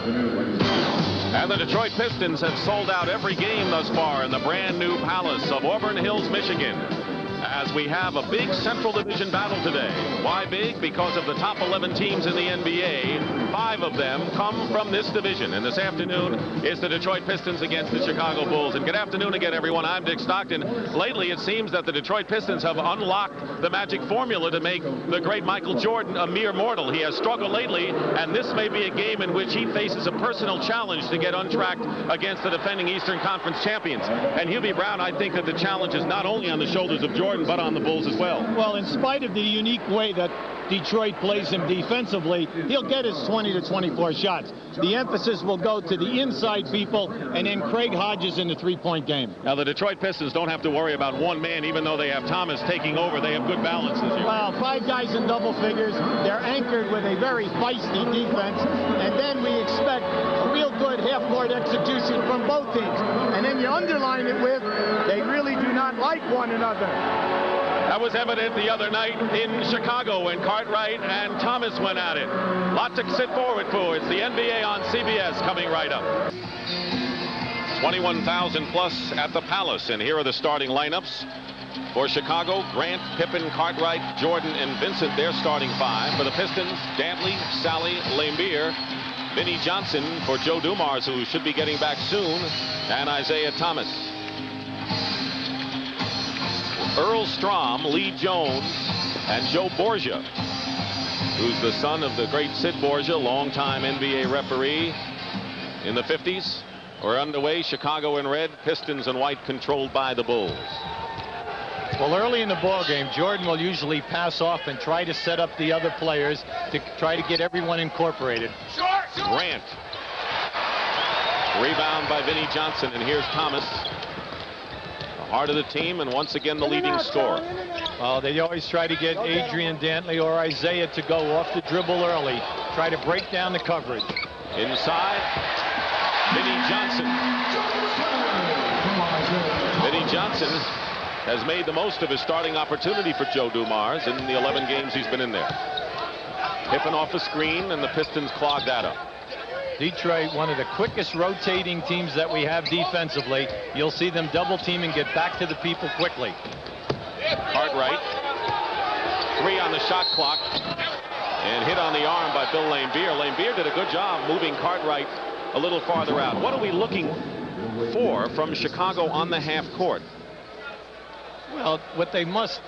And the Detroit Pistons have sold out every game thus far in the brand new Palace of Auburn Hills, Michigan, as we have a big Central Division battle today. Why big? Because of the top 11 teams in the NBA, 5 of them come from this division. And this afternoon is the Detroit Pistons against the Chicago Bulls. And good afternoon again, everyone. I'm Dick Stockton. Lately, it seems that the Detroit Pistons have unlocked the magic formula to make the great Michael Jordan a mere mortal. He has struggled lately, and this may be a game in which he faces a personal challenge to get untracked against the defending Eastern Conference champions. And Hubie Brown, I think that the challenge is not only on the shoulders of Jordan, but on the Bulls as well. Well, in spite of the unique way that Detroit plays him defensively, he'll get his 20 to 24 shots. The emphasis will go to the inside people and then Craig Hodges in the three-point game. Now, the Detroit Pistons don't have to worry about one man, even though they have Thomas taking over. They have good balance this year. Well, 5 guys in double figures. They're anchored with a very feisty defense, and then we expect a real good half-court execution from both teams. And then you underline it with, they really do not like one another. That was evident the other night in Chicago when Cartwright and Thomas went at it. Lot to sit forward for. It's the NBA on CBS coming right up. 21,000 plus at the Palace, and here are the starting lineups. For Chicago, Grant, Pippen, Cartwright, Jordan, and Vincent, their starting 5. For the Pistons, Dantley, Sally, Laimbeer, Vinnie Johnson for Joe Dumars, who should be getting back soon, and Isaiah Thomas. Earl Strom, Lee Jones, and Joe Borgia, who's the son of the great Sid Borgia, longtime NBA referee in the 50s. We're underway. Chicago in red, Pistons in white, controlled by the Bulls. Well, early in the ball game, Jordan will usually pass off and try to set up the other players to try to get everyone incorporated. Grant. Rebound by Vinnie Johnson, and here's Thomas. Heart of the team, and once again the leading scorer. Well, they always try to get Adrian Dantley or Isaiah to go off the dribble early, try to break down the coverage. Inside, Vinnie Johnson. Vinnie Johnson has made the most of his starting opportunity for Joe Dumars in the 11 games he's been in there. Pippen off a screen, and the Pistons clogged that up. Detroit, one of the quickest rotating teams that we have defensively. You'll see them double team and get back to the people quickly. Cartwright, 3 on the shot clock, and hit on the arm by Bill Laimbeer. Laimbeer did a good job moving Cartwright a little farther out. What are we looking for from Chicago on the half court? Well, what they must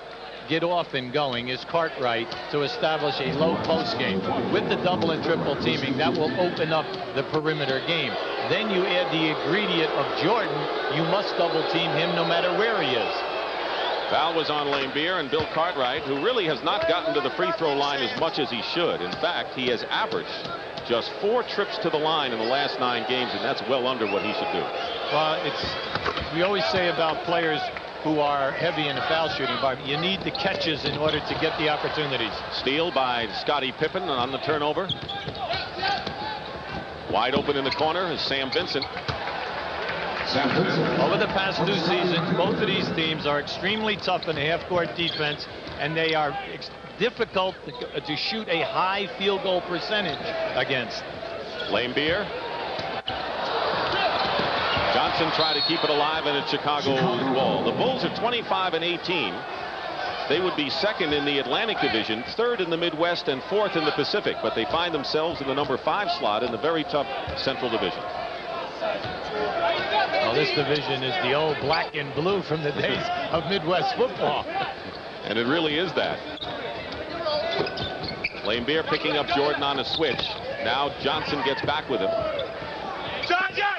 get off and going is Cartwright to establish a low post game. With the double and triple teaming, that will open up the perimeter game. Then you add the ingredient of Jordan. You must double team him no matter where he is. Foul was on Laimbeer, and Bill Cartwright, who really has not gotten to the free throw line as much as he should. In fact, he has averaged just 4 trips to the line in the last 9 games, and that's well under what he should do. Well, we always say about players who are heavy in the foul shooting, but you need the catches in order to get the opportunities. Steal by Scottie Pippen on the turnover. Wide open in the corner is Sam Vincent. Over the past 2 seasons, both of these teams are extremely tough in the half-court defense, and they are difficult to shoot a high field goal percentage against. Laimbeer. Johnson tried to keep it alive in a Chicago wall. The Bulls are 25 and 18. They would be 2nd in the Atlantic Division, 3rd in the Midwest, and 4th in the Pacific, but they find themselves in the number 5 slot in the very tough Central Division. Well, this division is the old black and blue from the days of Midwest football. And it really is that. Laimbeer picking up Jordan on a switch. Now Johnson gets back with him.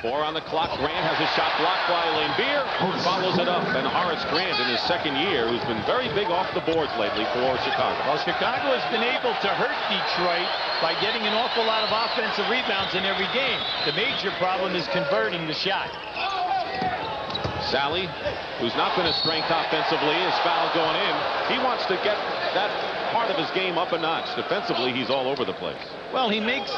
4 on the clock. Grant has a shot blocked by Laimbeer, who follows it up. And Horace Grant in his 2nd year, who's been very big off the boards lately for Chicago. Well, Chicago has been able to hurt Detroit by getting an awful lot of offensive rebounds in every game. The major problem is converting the shot. Sally, who's not been a strength offensively, is fouled going in. He wants to get that part of his game up a notch. Defensively, he's all over the place. Well, he makes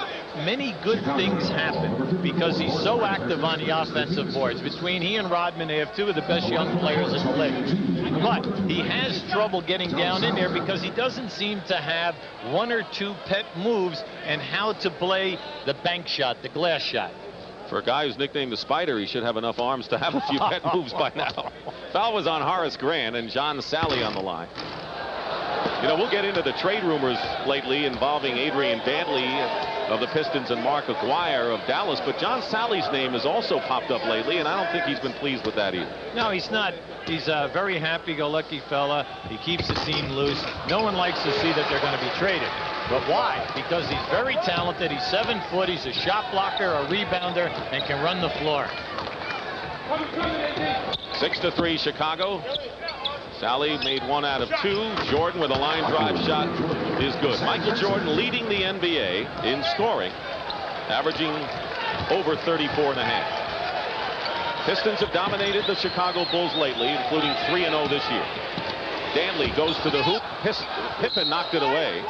many good things happen because he's so active on the offensive boards. Between he and Rodman, they have two of the best young players in the league. But he has trouble getting down in there because he doesn't seem to have one or two pet moves and how to play the bank shot, the glass shot. For a guy who's nicknamed the Spider, he should have enough arms to have a few pet moves by now. Foul was on Horace Grant and John Sally on the line. You know, we'll get into the trade rumors lately involving Adrian Dantley of the Pistons and Mark Aguirre of Dallas, but John Sally's name has also popped up lately, and I don't think he's been pleased with that either. No, he's not. He's a very happy-go-lucky fella. He keeps the team loose. No one likes to see that they're going to be traded. But why? Because he's very talented. He's 7 foot. He's a shot blocker, a rebounder, and can run the floor. 6-3 Chicago. Sally made 1 out of 2. Jordan with a line drive shot is good. Michael Jordan leading the NBA in scoring, averaging over 34.5. Pistons have dominated the Chicago Bulls lately, including 3-0 this year. Dantley goes to the hoop. Pippen knocked it away,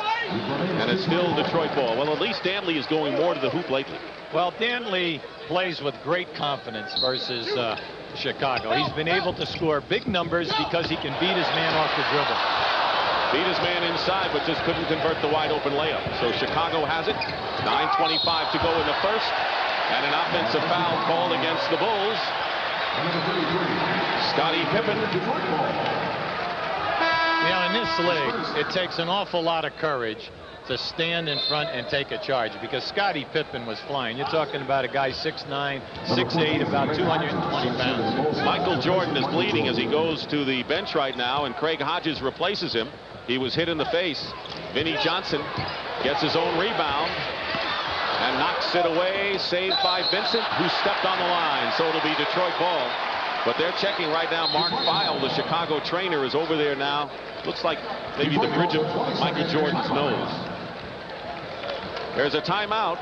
and it's still Detroit ball. Well, at least Dantley is going more to the hoop lately. Well, Dantley plays with great confidence versus Chicago. He's been able to score big numbers because he can beat his man off the dribble. Beat his man inside, but just couldn't convert the wide open layup. So Chicago has it. 9:25 to go in the first, and an offensive foul called against the Bulls. Scottie Pippen. You know, in this league, it takes an awful lot of courage to stand in front and take a charge, because Scottie Pippen was flying. You're talking about a guy 6'9", 6'8", about 220 pounds. Michael Jordan is bleeding as he goes to the bench right now, and Craig Hodges replaces him. He was hit in the face. Vinnie Johnson gets his own rebound and knocks it away. Saved by Vincent, who stepped on the line. So it'll be Detroit ball. But they're checking right now. Mark Feil, the Chicago trainer, is over there now. Looks like maybe the bridge of Michael Jordan's nose. There's a timeout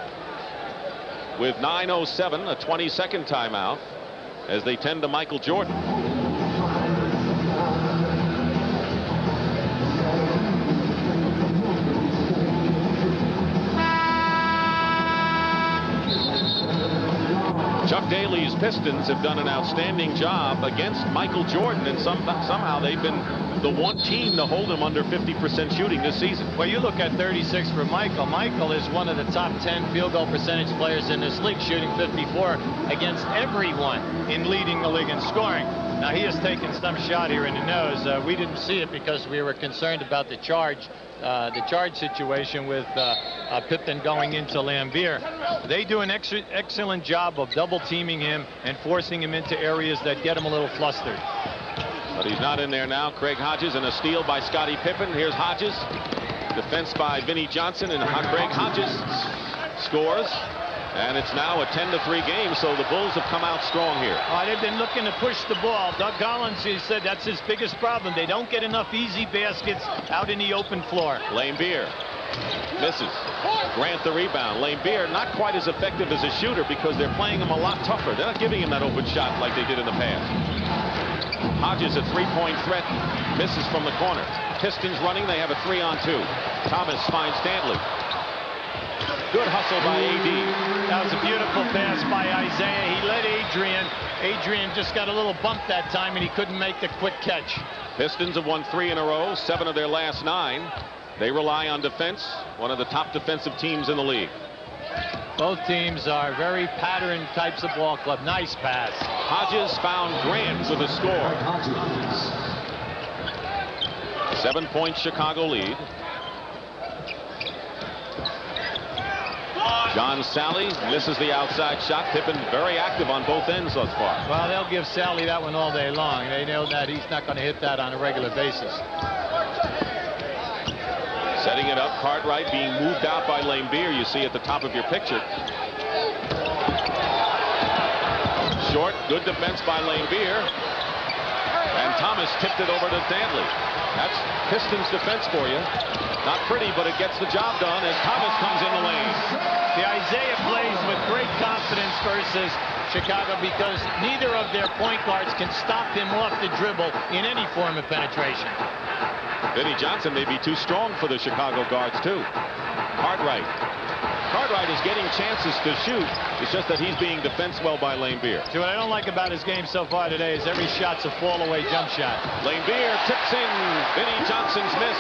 with 9:07, a 20-second timeout, as they tend to Michael Jordan. Chuck Daly's Pistons have done an outstanding job against Michael Jordan, and somehow they've been the one team to hold him under 50% shooting this season. Well, you look at 36 for Michael. Michael is one of the top 10 field goal percentage players in this league, shooting 54 against everyone in leading the league in scoring. Now, he has taken some shot here in the nose. We didn't see it because we were concerned about the charge situation with Pippen going into Lambeer. They do an excellent job of double teaming him and forcing him into areas that get him a little flustered. But he's not in there now. Craig Hodges, and a steal by Scottie Pippen. Here's Hodges. Defense by Vinnie Johnson, and Craig Hodges scores. And it's now a 10-3 game, so the Bulls have come out strong here. They've been looking to push the ball. Doug Collins, he said that's his biggest problem. They don't get enough easy baskets out in the open floor. Lambeer misses. Grant the rebound. Lambeer not quite as effective as a shooter because they're playing him a lot tougher. They're not giving him that open shot like they did in the past. Hodges, a three-point threat, misses from the corner. Pistons running. They have a 3-on-2. Thomas finds Dantley. Good hustle by AD. That was a beautiful pass by Isaiah. He led Adrian. Adrian just got a little bump that time, and he couldn't make the quick catch. Pistons have won 3 in a row, 7 of their last 9. They rely on defense, one of the top defensive teams in the league. Both teams are very pattern types of ball club. Nice pass. Hodges found Grant with a score. 7-point Chicago lead. John Sally misses the outside shot. Pippen very active on both ends thus far. Well, they'll give Sally that one all day long. They know that he's not going to hit that on a regular basis. Setting it up, Cartwright being moved out by Lambeer, you see at the top of your picture. Short, good defense by Lambeer. And Thomas tipped it over to Dantley. That's Pistons defense for you. Not pretty, but it gets the job done as Thomas comes in the lane. The Isaiah plays with great confidence versus Chicago because neither of their point guards can stop him off the dribble in any form of penetration. Vinnie Johnson may be too strong for the Chicago guards, too. Cartwright Cartwright is getting chances to shoot. It's just that he's being defensed well by Lane Beer. See, what I don't like about his game so far today is every shot's a fall-away jump shot. Lane Beer tips in. Vinnie Johnson's miss.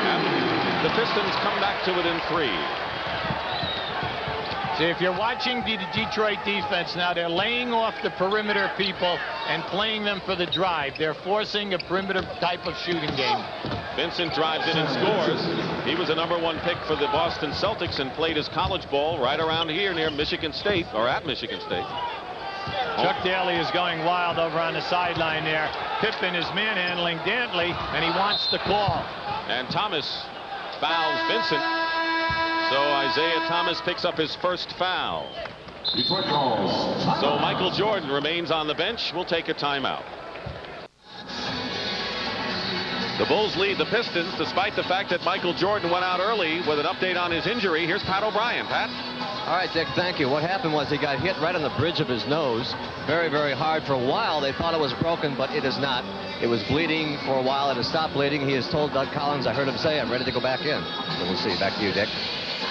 And the Pistons come back to it in 3. See, if you're watching the Detroit defense now, they're laying off the perimeter people and playing them for the drive. They're forcing a perimeter type of shooting game. Vincent drives in and scores. He was a #1 pick for the Boston Celtics and played his college ball right around here near Michigan State, or at Michigan State. Chuck Daly is going wild over on the sideline there. Pippen is manhandling Dantley, and he wants the call. And Thomas fouls Vincent. So Isaiah Thomas picks up his first foul. So Michael Jordan remains on the bench. We'll take a timeout. The Bulls lead the Pistons despite the fact that Michael Jordan went out early with an update on his injury. Here's Pat O'Brien. Pat? All right, Dick, thank you. What happened was he got hit right on the bridge of his nose. Very, very hard. For a while, they thought it was broken, but it is not. It was bleeding for a while. It has stopped bleeding. He has told Doug Collins, I heard him say, I'm ready to go back in. So we'll see. Back to you, Dick.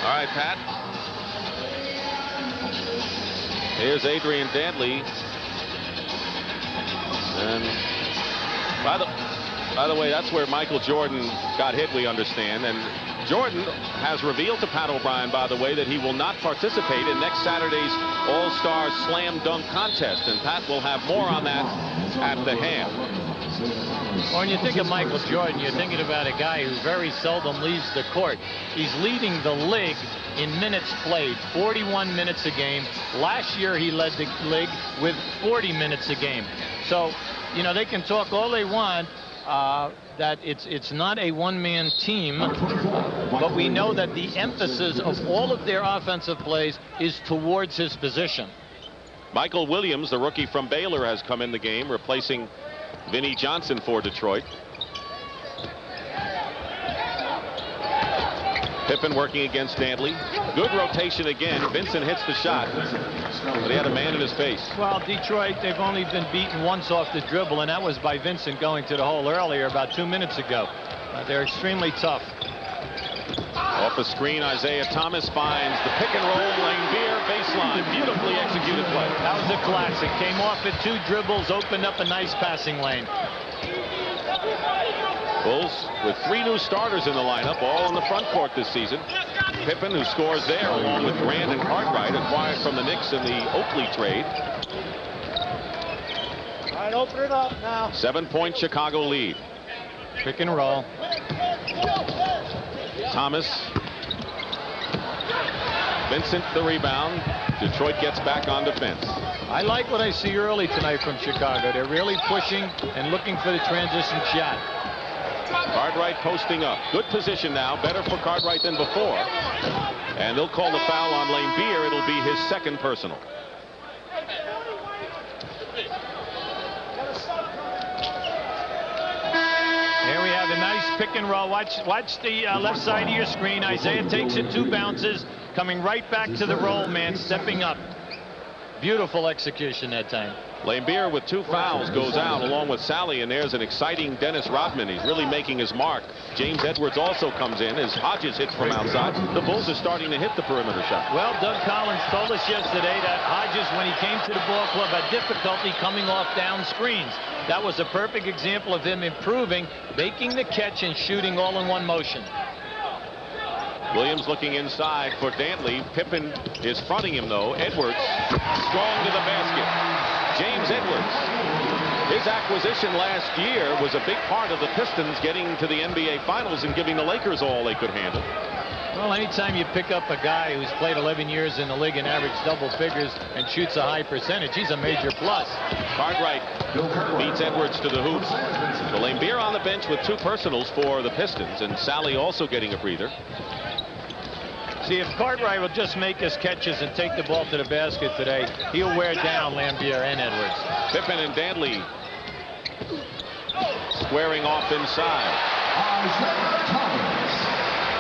All right, Pat. Here's Adrian Dantley. And by the way, that's where Michael Jordan got hit, we understand. And Jordan has revealed to Pat O'Brien, by the way, that he will not participate in next Saturday's All-Star Slam Dunk Contest. And Pat will have more on that at the half. Well, when you think of Michael Jordan, you're thinking about a guy who very seldom leaves the court. He's leading the league in minutes played, 41 minutes a game. Last year, he led the league with 40 minutes a game. So, you know, they can talk all they want that it's not a one-man team, but we know that the emphasis of all of their offensive plays is towards his position. Michael Williams, the rookie from Baylor, has come in the game, replacing Vinnie Johnson for Detroit. Pippen working against Dantley. Good rotation again. Vincent hits the shot, but he had a man in his face. Well, Detroit, they've only been beaten once off the dribble, and that was by Vincent going to the hole earlier about 2 minutes ago. They're extremely tough. Off a screen, Isaiah Thomas finds the pick and roll. Lane Beer baseline. Beautifully executed play. That was a classic. Came off at 2 dribbles, opened up a nice passing lane. Bulls with 3 new starters in the lineup, all in the front court this season. Pippen, who scores there, along with Grant and Cartwright, acquired from the Knicks in the Oakley trade. All right, open it up now. 7-point Chicago lead. Pick and roll. Thomas. Vincent the rebound. Detroit gets back on defense. I like what I see early tonight from Chicago. They're really pushing and looking for the transition shot. Cartwright posting up. Good position now. Better for Cartwright than before. And they'll call the foul on Lane Beer. It'll be his second personal. Here we have a nice pick and roll. Watch the left side of your screen. Isaiah takes it 2 bounces, coming right back to the roll man, stepping up. Beautiful execution that time. Lane Beer with 2 fouls goes out along with Sally, and there's an exciting Dennis Rodman. He's really making his mark. James Edwards also comes in as Hodges hits from outside. The Bulls are starting to hit the perimeter shot. Well, Doug Collins told us yesterday that Hodges, when he came to the ball club, had difficulty coming off down screens. That was a perfect example of him improving, making the catch and shooting all in one motion. Williams looking inside for Dantley. Pippen is fronting him, though. Edwards strong to the basket. James Edwards, his acquisition last year was a big part of the Pistons getting to the NBA Finals and giving the Lakers all they could handle. Well, anytime you pick up a guy who's played 11 years in the league and averaged double figures and shoots a high percentage, he's a major plus. Cartwright beats Edwards to the hoop. So Lane Beer on the bench with 2 personals for the Pistons, and Sally also getting a breather. See, if Cartwright will just make his catches and take the ball to the basket today, he'll wear down Lambier and Edwards. Pippen and Dantley squaring off inside.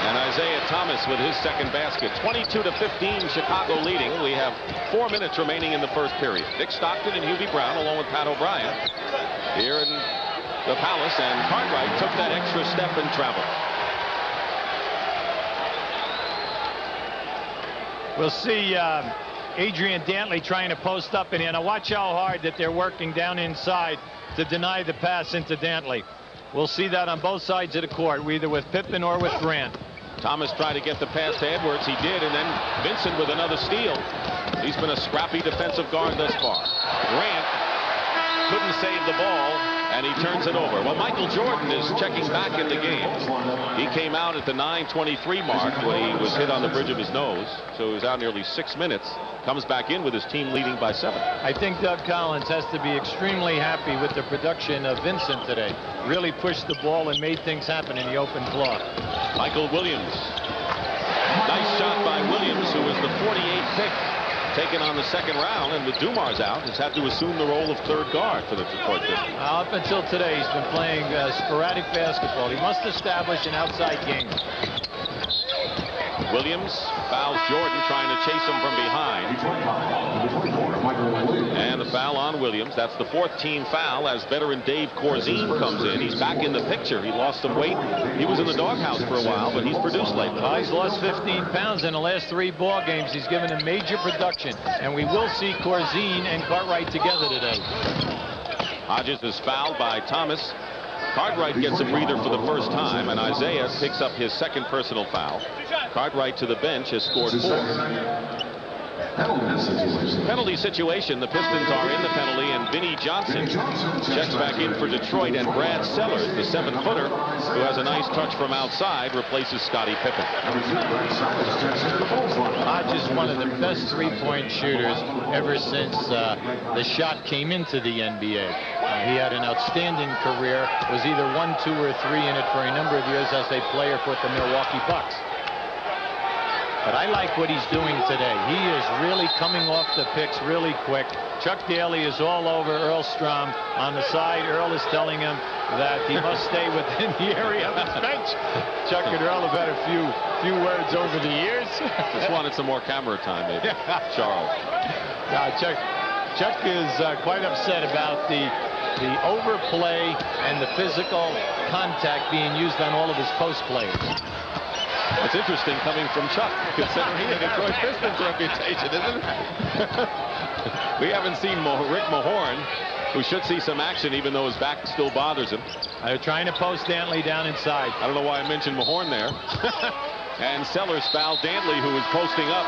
And Isaiah Thomas with his second basket. 22-15, Chicago leading. We have 4 minutes remaining in the first period. Dick Stockton and Hubie Brown along with Pat O'Brien here in the Palace, and Cartwright took that extra step and traveled. We'll see Adrian Dantley trying to post up in here. Now watch how hard that they're working down inside to deny the pass into Dantley. We'll see that on both sides of the court, either with Pippen or with Grant. Thomas tried to get the pass to Edwards. He did, and then Vincent with another steal. He's been a scrappy defensive guard thus far. Grant couldn't save the ball, and he turns it over. Well, Michael Jordan is checking back in the game. He came out at the 9:23 mark when he was hit on the bridge of his nose, so he was out nearly 6 minutes. Comes back in with his team leading by 7. I think Doug Collins has to be extremely happy with the production of Vincent today. Really pushed the ball and made things happen in the open floor. Michael Williams. Nice shot by Williams, who was the 48th pick, taken on the second round, and with Dumars out, has had to assume the role of third guard for the Detroit Pistons. Up until today, he's been playing sporadic basketball. He must establish an outside game. Williams fouls Jordan, trying to chase him from behind. And the foul on Williams. That's the 4th team foul as veteran Dave Corzine comes in. He's back in the picture. He lost some weight. He was in the doghouse for a while, but he's produced lately. Well, he's lost 15 pounds in the last 3 ball games. He's given a major production, and we will see Corzine and Cartwright together today. Hodges is fouled by Thomas. Cartwright gets a breather for the first time, and Isaiah picks up his 2nd personal foul. Cartwright to the bench has scored 4. Penalty situation. The Pistons are in the penalty, and Vinnie Johnson checks back in for Detroit, and Brad Sellers, the 7-footer, who has a nice touch from outside, replaces Scottie Pippen. Hodges, one of the best 3-point shooters ever since the shot came into the NBA. He had an outstanding career, was either 1, 2, or 3 in it for a number of years as a player for the Milwaukee Bucks. But I like what he's doing today. He is really coming off the picks really quick. Chuck Daly is all over Earl Strom on the side. Earl is telling him that he must stay within the area of his bench. Chuck and Earl have had a few words over the years. Just wanted some more camera time, maybe. Charles. Chuck is quite upset about the overplay and the physical contact being used on all of his post players. That's interesting coming from Chuck, considering the Detroit Pistons reputation, isn't it? We haven't seen Rick Mahorn, who should see some action even though his back still bothers him. They're trying to post Dantley down inside. I don't know why I mentioned Mahorn there. And Sellers fouled Dantley, who was posting up.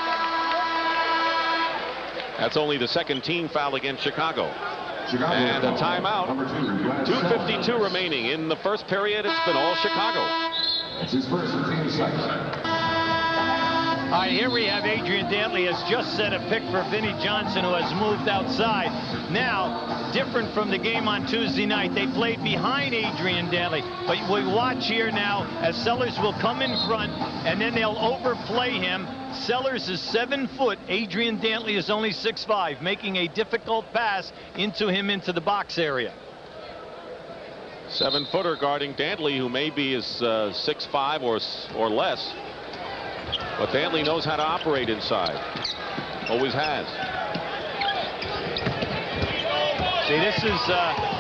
That's only the 2nd team foul against Chicago. And a timeout. 2:52 remaining in the first period. It's been all Chicago. It's his first 15 seconds. All right, here we have Adrian Dantley has just set a pick for Vinnie Johnson, who has moved outside. Now, different from the game on Tuesday night, they played behind Adrian Dantley. But we watch here now as Sellers will come in front, and then they'll overplay him. Sellers is 7 foot. Adrian Dantley is only 6'5", making a difficult pass into the box area. 7-footer guarding Dantley, who may be as 6'5" or less. But Dantley knows how to operate inside. Always has. See, this is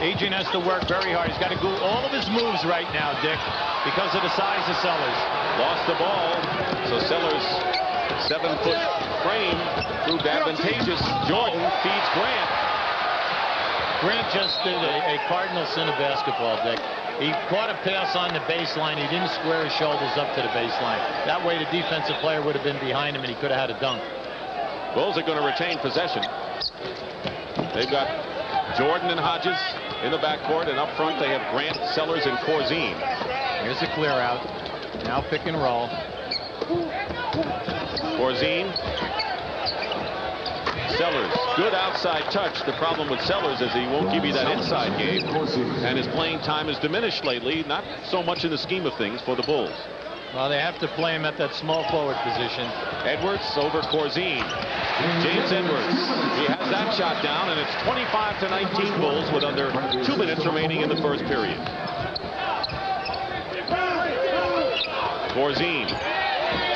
Adrian has to work very hard. He's got to do all of his moves right now, Dick, because of the size of Sellers. Lost the ball, so Sellers' 7-foot frame proved advantageous. Jordan feeds Grant. Grant just did a cardinal sin of basketball, Dick. He caught a pass on the baseline. He didn't square his shoulders up to the baseline. That way the defensive player would have been behind him and he could have had a dunk. Bulls are going to retain possession. They've got Jordan and Hodges in the backcourt, and up front they have Grant, Sellers, and Corzine. Here's a clear out. Now pick and roll. Corzine. Sellers, good outside touch. The problem with Sellers is he won't give you that inside game, and his playing time has diminished lately, not so much in the scheme of things for the Bulls. Well, they have to play him at that small forward position. Edwards over Corzine. James Edwards, he has that shot down, and it's 25-19 Bulls with under 2 minutes remaining in the first period. Corzine,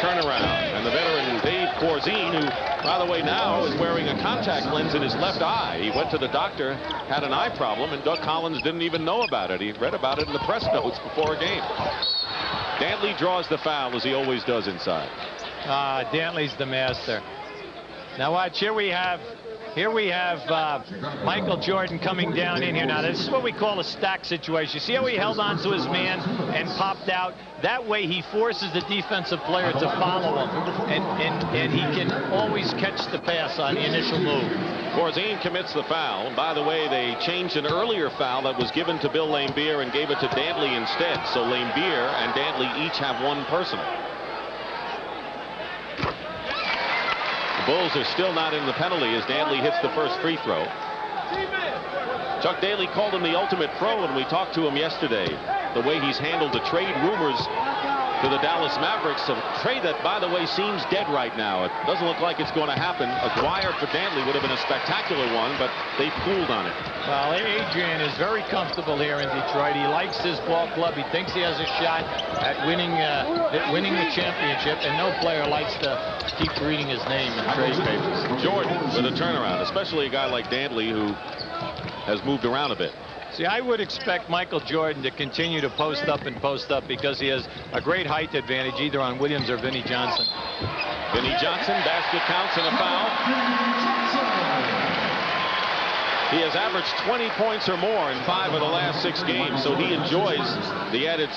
turnaround, and the veteran Dave Corzine, who, by the way, now is wearing a contact lens in his left eye. He went to the doctor, had an eye problem, and Doug Collins didn't even know about it. He read about it in the press notes before a game. Dantley draws the foul, as he always does inside. Dantley's the master. Now watch, here we have Michael Jordan coming down in here. Now this is what we call a stack situation. You see how he held on to his man and popped out? That way he forces the defensive player to follow him, and he can always catch the pass on the initial move. Corzine commits the foul. By the way, they changed an earlier foul that was given to Bill Laimbeer and gave it to Dantley instead. So Laimbeer and Dantley each have one personal. The Bulls are still not in the penalty as Dantley hits the first free throw. Chuck Daly called him the ultimate pro when we talked to him yesterday. The way he's handled the trade rumors to the Dallas Mavericks, a trade that, by the way, seems dead right now. It doesn't look like it's going to happen. Aguirre for Dantley would have been a spectacular one, but they pooled on it. Well, Adrian is very comfortable here in Detroit. He likes his ball club. He thinks he has a shot at winning the championship, and no player likes to keep reading his name in trade papers. Jordan with a turnaround, especially a guy like Dantley who has moved around a bit. See, I would expect Michael Jordan to continue to post up because he has a great height advantage either on Williams or Vinnie Johnson. Vinnie Johnson, basket counts and a foul. He has averaged 20 points or more in 5 of the last 6 games, so he enjoys the added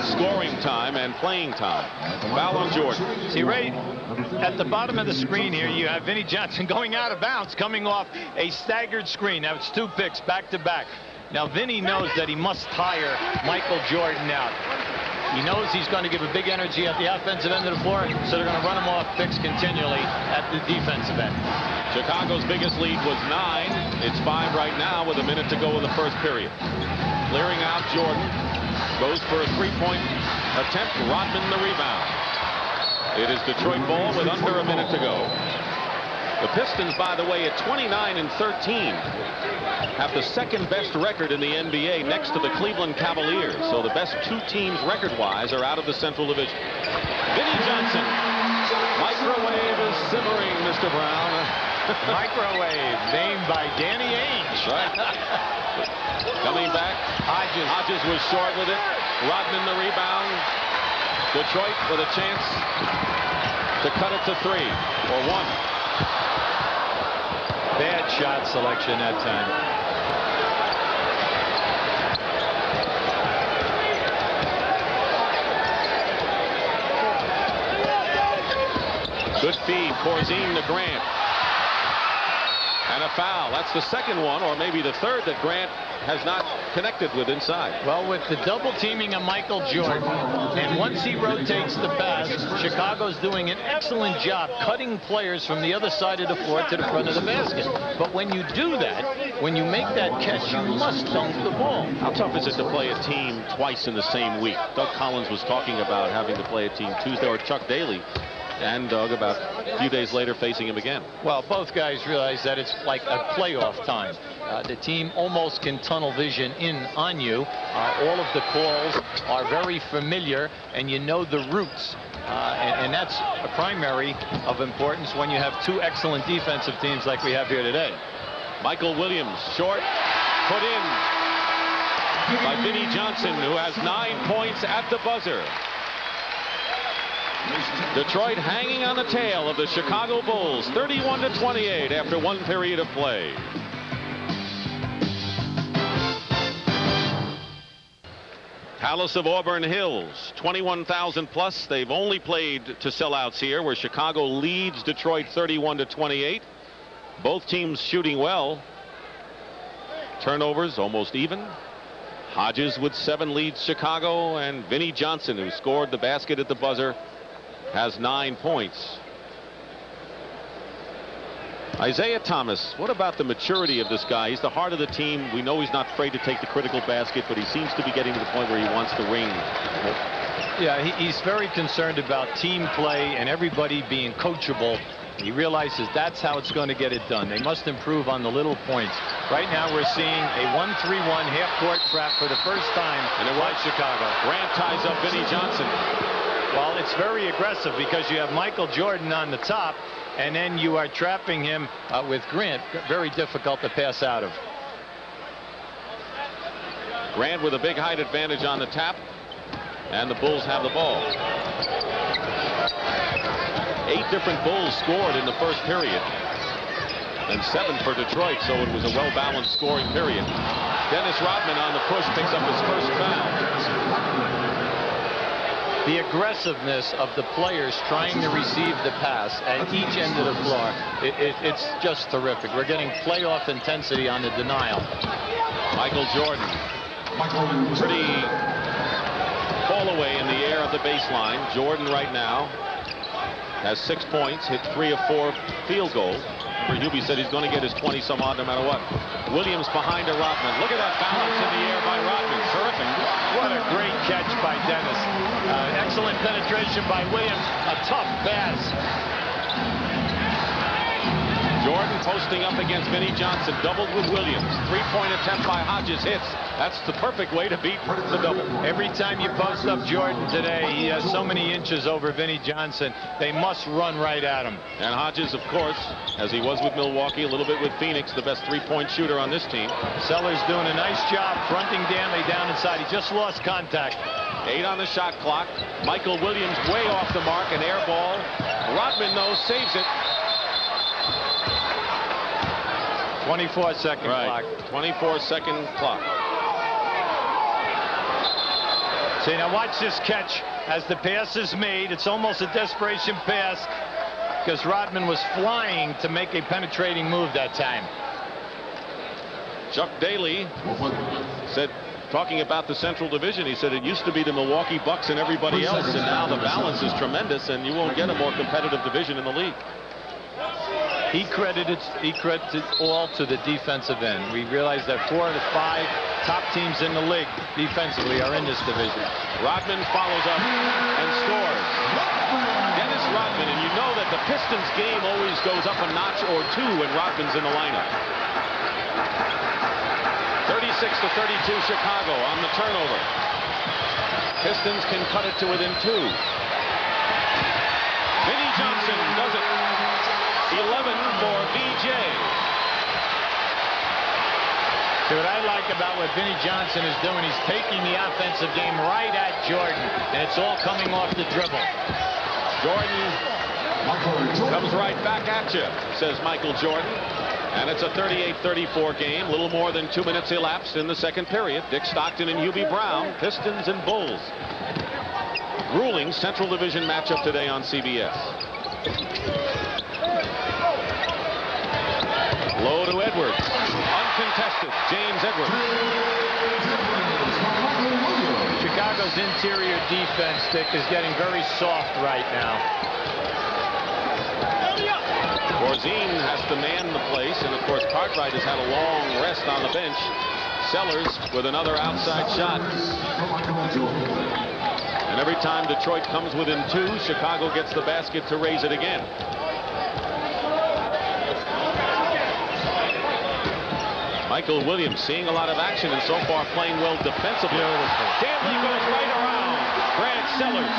scoring time and playing time. Foul on Jordan. See, right at the bottom of the screen here, you have Vinnie Johnson going out of bounds, coming off a staggered screen. Now it's 2 picks back to back. Now Vinnie knows that he must tire Michael Jordan out. He knows he's going to give a big energy at the offensive end of the floor, so they're going to run him off picks continually at the defensive end. Chicago's biggest lead was 9. It's 5 right now with a minute to go in the first period. Clearing out Jordan. Goes for a 3-point attempt. Rodman the rebound. It is Detroit ball with under a minute to go. The Pistons, by the way, at 29-13, have the second best record in the NBA next to the Cleveland Cavaliers. So the best 2 teams record-wise are out of the Central Division. Vinnie Johnson. Microwave is simmering, Mr. Brown. Microwave, named by Danny Ainge. Right. Coming back. Hodges was short with it. Rodman the rebound. Detroit with a chance to cut it to 3 or 1. Bad shot selection that time. Good feed. Corzine to Grant. And a foul. That's the second one, or maybe the third, that Grant has not connected with inside. Well, with the double teaming of Michael Jordan, and once he rotates the pass, Chicago's doing an excellent job cutting players from the other side of the floor to the front of the basket. But when you do that, when you make that catch, you must dunk the ball. How tough is it to play a team twice in the same week? Doug Collins was talking about having to play a team Tuesday, or Chuck Daly and Doug about a few days later facing him again. Well, both guys realize that it's like a playoff time. The team almost can tunnel vision in on you. All of the calls are very familiar, and you know the routes. And that's a primary of importance when you have 2 excellent defensive teams like we have here today. Michael Williams, short, put in by Vinnie Johnson, who has 9 points at the buzzer. Detroit hanging on the tail of the Chicago Bulls, 31-28 after 1 period of play. Palace of Auburn Hills, 21,000 plus. They've only played to sellouts here, where Chicago leads Detroit 31-28. Both teams shooting well. Turnovers almost even. Hodges with 7 leads Chicago, and Vinnie Johnson, who scored the basket at the buzzer, has 9 points. Isaiah Thomas, what about the maturity of this guy? He's the heart of the team. We know he's not afraid to take the critical basket, but he seems to be getting to the point where he wants the ring. Yeah, he's very concerned about team play and everybody being coachable. He realizes that's how it's going to get it done. They must improve on the little points. Right now we're seeing a 1-3-1 half-court trap for the first time in Chicago. Grant ties up Vinnie Johnson. Well, it's very aggressive because you have Michael Jordan on the top, and then you are trapping him with Grant. Very difficult to pass out of. Grant with a big height advantage on the tap, and the Bulls have the ball. 8 different Bulls scored in the first period, and 7 for Detroit, so it was a well-balanced scoring period. Dennis Rodman on the push picks up his first foul. The aggressiveness of the players trying to receive the pass at each end of the floor, it's just terrific. We're getting playoff intensity on the denial. Michael Jordan, pretty fall away in the air at the baseline. Jordan right now has 6 points, hit 3 of 4 field goals. Hubie said he's going to get his 20-some-odd no matter what. Williams behind to Rodman. Look at that balance in the air by Rodman. Terrific. What a great catch by Dennis. Excellent penetration by Williams. A tough pass. Jordan posting up against Vinnie Johnson. Doubled with Williams. 3-point attempt by Hodges hits. That's the perfect way to beat the double. Every time you post up Jordan today, he has so many inches over Vinnie Johnson. They must run right at him. And Hodges, of course, as he was with Milwaukee, a little bit with Phoenix, the best 3-point shooter on this team. Sellers doing a nice job fronting Danley down inside. He just lost contact. 8 on the shot clock. Michael Williams way off the mark, an air ball. Rodman, though, saves it. 24-second clock. 24-second clock. See, now watch this catch as the pass is made. It's almost a desperation pass because Rodman was flying to make a penetrating move that time. Chuck Daly said, talking about the Central Division, he said it used to be the Milwaukee Bucks and everybody else, and now the balance is tremendous, and you won't get a more competitive division in the league. He credited all to the defensive end. We realize that 4 of the 5 top teams in the league defensively are in this division. Rodman follows up and scores. Dennis Rodman, and you know that the Pistons game always goes up a notch or 2 when Rodman's in the lineup. 36-32 Chicago on the turnover. Pistons can cut it to within 2. Vinnie Johnson does it. 11 for VJ. See, what I like about what Vinnie Johnson is doing, he's taking the offensive game right at Jordan, and it's all coming off the dribble. Jordan comes right back at you, says Michael Jordan. And it's a 38-34 game. A little more than 2 minutes elapsed in the second period. Dick Stockton and Hubie Brown, Pistons and Bulls. Grueling Central Division matchup today on CBS. Low to Edwards. Uncontested. James Edwards. Chicago's interior defense, Dick, is getting very soft right now. Corzine has to man the place, and of course Cartwright has had a long rest on the bench. Sellers with another outside shot. And every time Detroit comes within 2, Chicago gets the basket to raise it again. Michael Williams seeing a lot of action and so far playing well defensively. Danley goes right around Brad Sellers,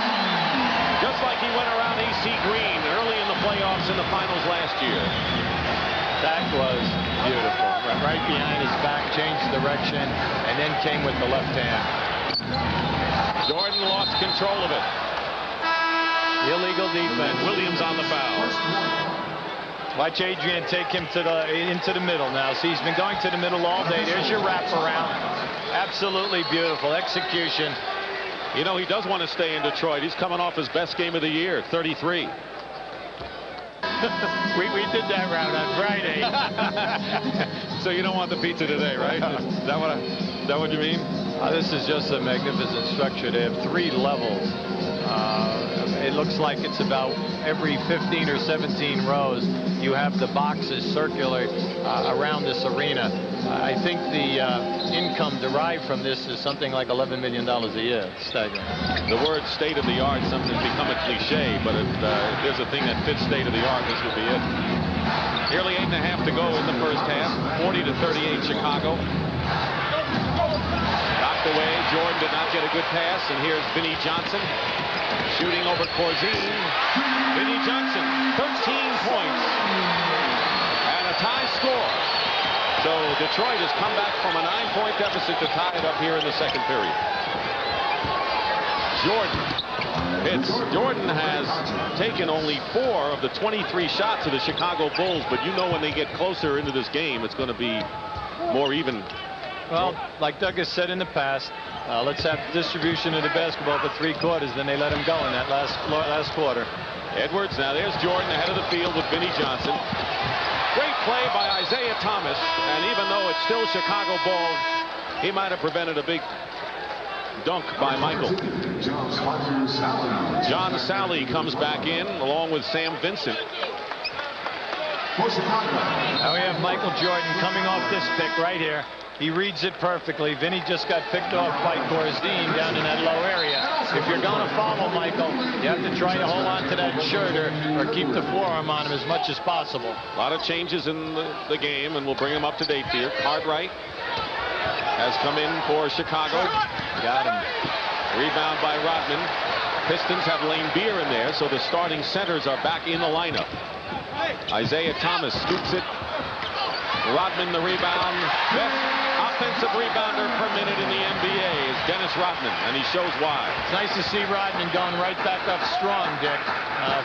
just like he went around AC Green early in the playoffs in the finals last year. That was beautiful. Right behind his back, changed direction, and then came with the left hand. Jordan lost control of it. Illegal defense. Williams on the foul. Watch Adrian take him to into the middle now. See, he's been going to the middle all day. There's your wraparound. Absolutely beautiful execution. You know, he does want to stay in Detroit. He's coming off his best game of the year, 33. we did that round on Friday. So you don't want the pizza today, right? Is that what you mean? This is just a magnificent structure. They have 3 levels. It looks like it's about every 15 or 17 rows. You have the boxes circular around this arena. I think the income derived from this is something like $11 million a year. Staggering. The word state of the art something has become a cliche, but if there's a thing that fits state of the art, this would be it. Nearly 8.5 to go in the first half. 40-38 Chicago. Knocked away. Jordan did not get a good pass, and here's Vinnie Johnson shooting over Corzine. Vinnie Johnson, 13 points and a tie score. So Detroit has come back from a 9-point deficit to tie it up here in the second period. Jordan Jordan has taken only 4 of the 23 shots of the Chicago Bulls, but you know when they get closer into this game, it's going to be more even. Well, like Doug has said in the past, let's have distribution of the basketball for 3 quarters, then they let him go in that last quarter. Edwards, now there's Jordan ahead of the field with Vinnie Johnson. Great play by Isaiah Thomas, and even though it's still Chicago ball, he might have prevented a big dunk by Michael. John Sally comes back in along with Sam Vincent. Now we have Michael Jordan coming off this pick right here. He reads it perfectly. Vinny just got picked off by Corzine down in that low area. If you're going to follow Michael, you have to try to hold on to that shirt or keep the forearm on him as much as possible. A lot of changes in the game, and we'll bring him up to date here. Cartwright has come in for Chicago. Got him. Rebound by Rodman. Pistons have Lane Beer in there, so the starting centers are back in the lineup. Isaiah Thomas scoops it. Rodman the rebound. Best offensive rebounder per minute in the NBA is Dennis Rodman, and he shows why. It's nice to see Rodman going right back up strong, Dick.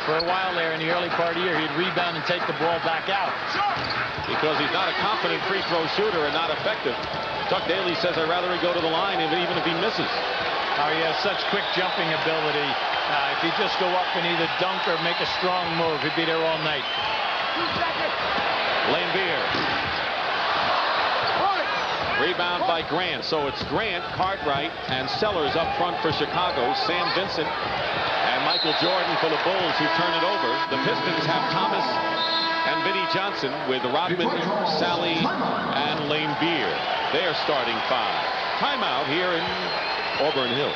For a while there in the early part of the year, he'd rebound and take the ball back out. Because he's not a confident free throw shooter and not effective. Chuck Daly says I'd rather he go to the line even if he misses. Oh, he has such quick jumping ability. If he just go up and either dunk or make a strong move, he'd be there all night. Lane Beer. Rebound by Grant. So it's Grant, Cartwright, and Sellers up front for Chicago. Sam Vincent and Michael Jordan for the Bulls, who turn it over. The Pistons have Thomas and Vinnie Johnson with Rodman, Sally, and Lane Beer. They're starting 5. Timeout here in Auburn Hill.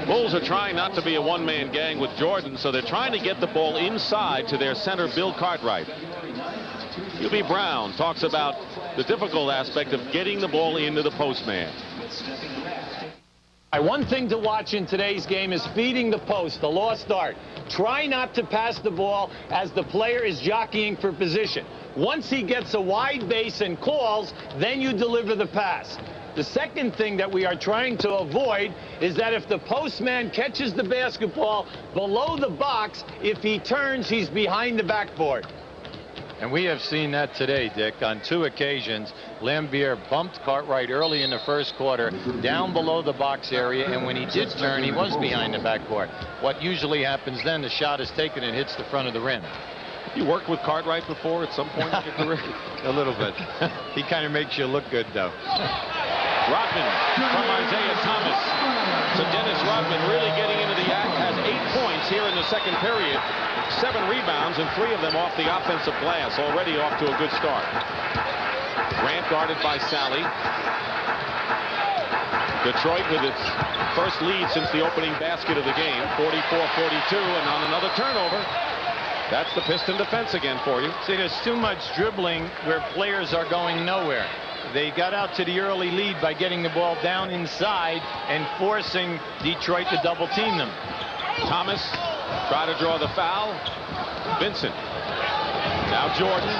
Bulls are trying not to be a one-man gang with Jordan, so they're trying to get the ball inside to their center, Bill Cartwright. Hubie Brown talks about the difficult aspect of getting the ball into the postman. One thing to watch in today's game is feeding the post, the lost art. Try not to pass the ball as the player is jockeying for position. Once he gets a wide base and calls, then you deliver the pass. The second thing that we are trying to avoid is that if the postman catches the basketball below the box, if he turns, he's behind the backboard. And we have seen that today, Dick. On 2 occasions, Lambier bumped Cartwright early in the first quarter down below the box area, and when he did turn, he was behind the backboard. What usually happens then, the shot is taken and hits the front of the rim. You worked with Cartwright before at some point in your career? A little bit. He kind of makes you look good, though. Rodman from Isaiah Thomas. So Dennis Rodman really getting into the act, has 8 points here in the second period. 7 rebounds, and 3 of them off the offensive glass. Already off to a good start. Grant guarded by Sally. Detroit with its first lead since the opening basket of the game, 44-42, and on another turnover. That's the Piston defense again for you. See, there's too much dribbling where players are going nowhere. They got out to the early lead by getting the ball down inside and forcing Detroit to double team them. Thomas try to draw the foul. Vincent. Now Jordan.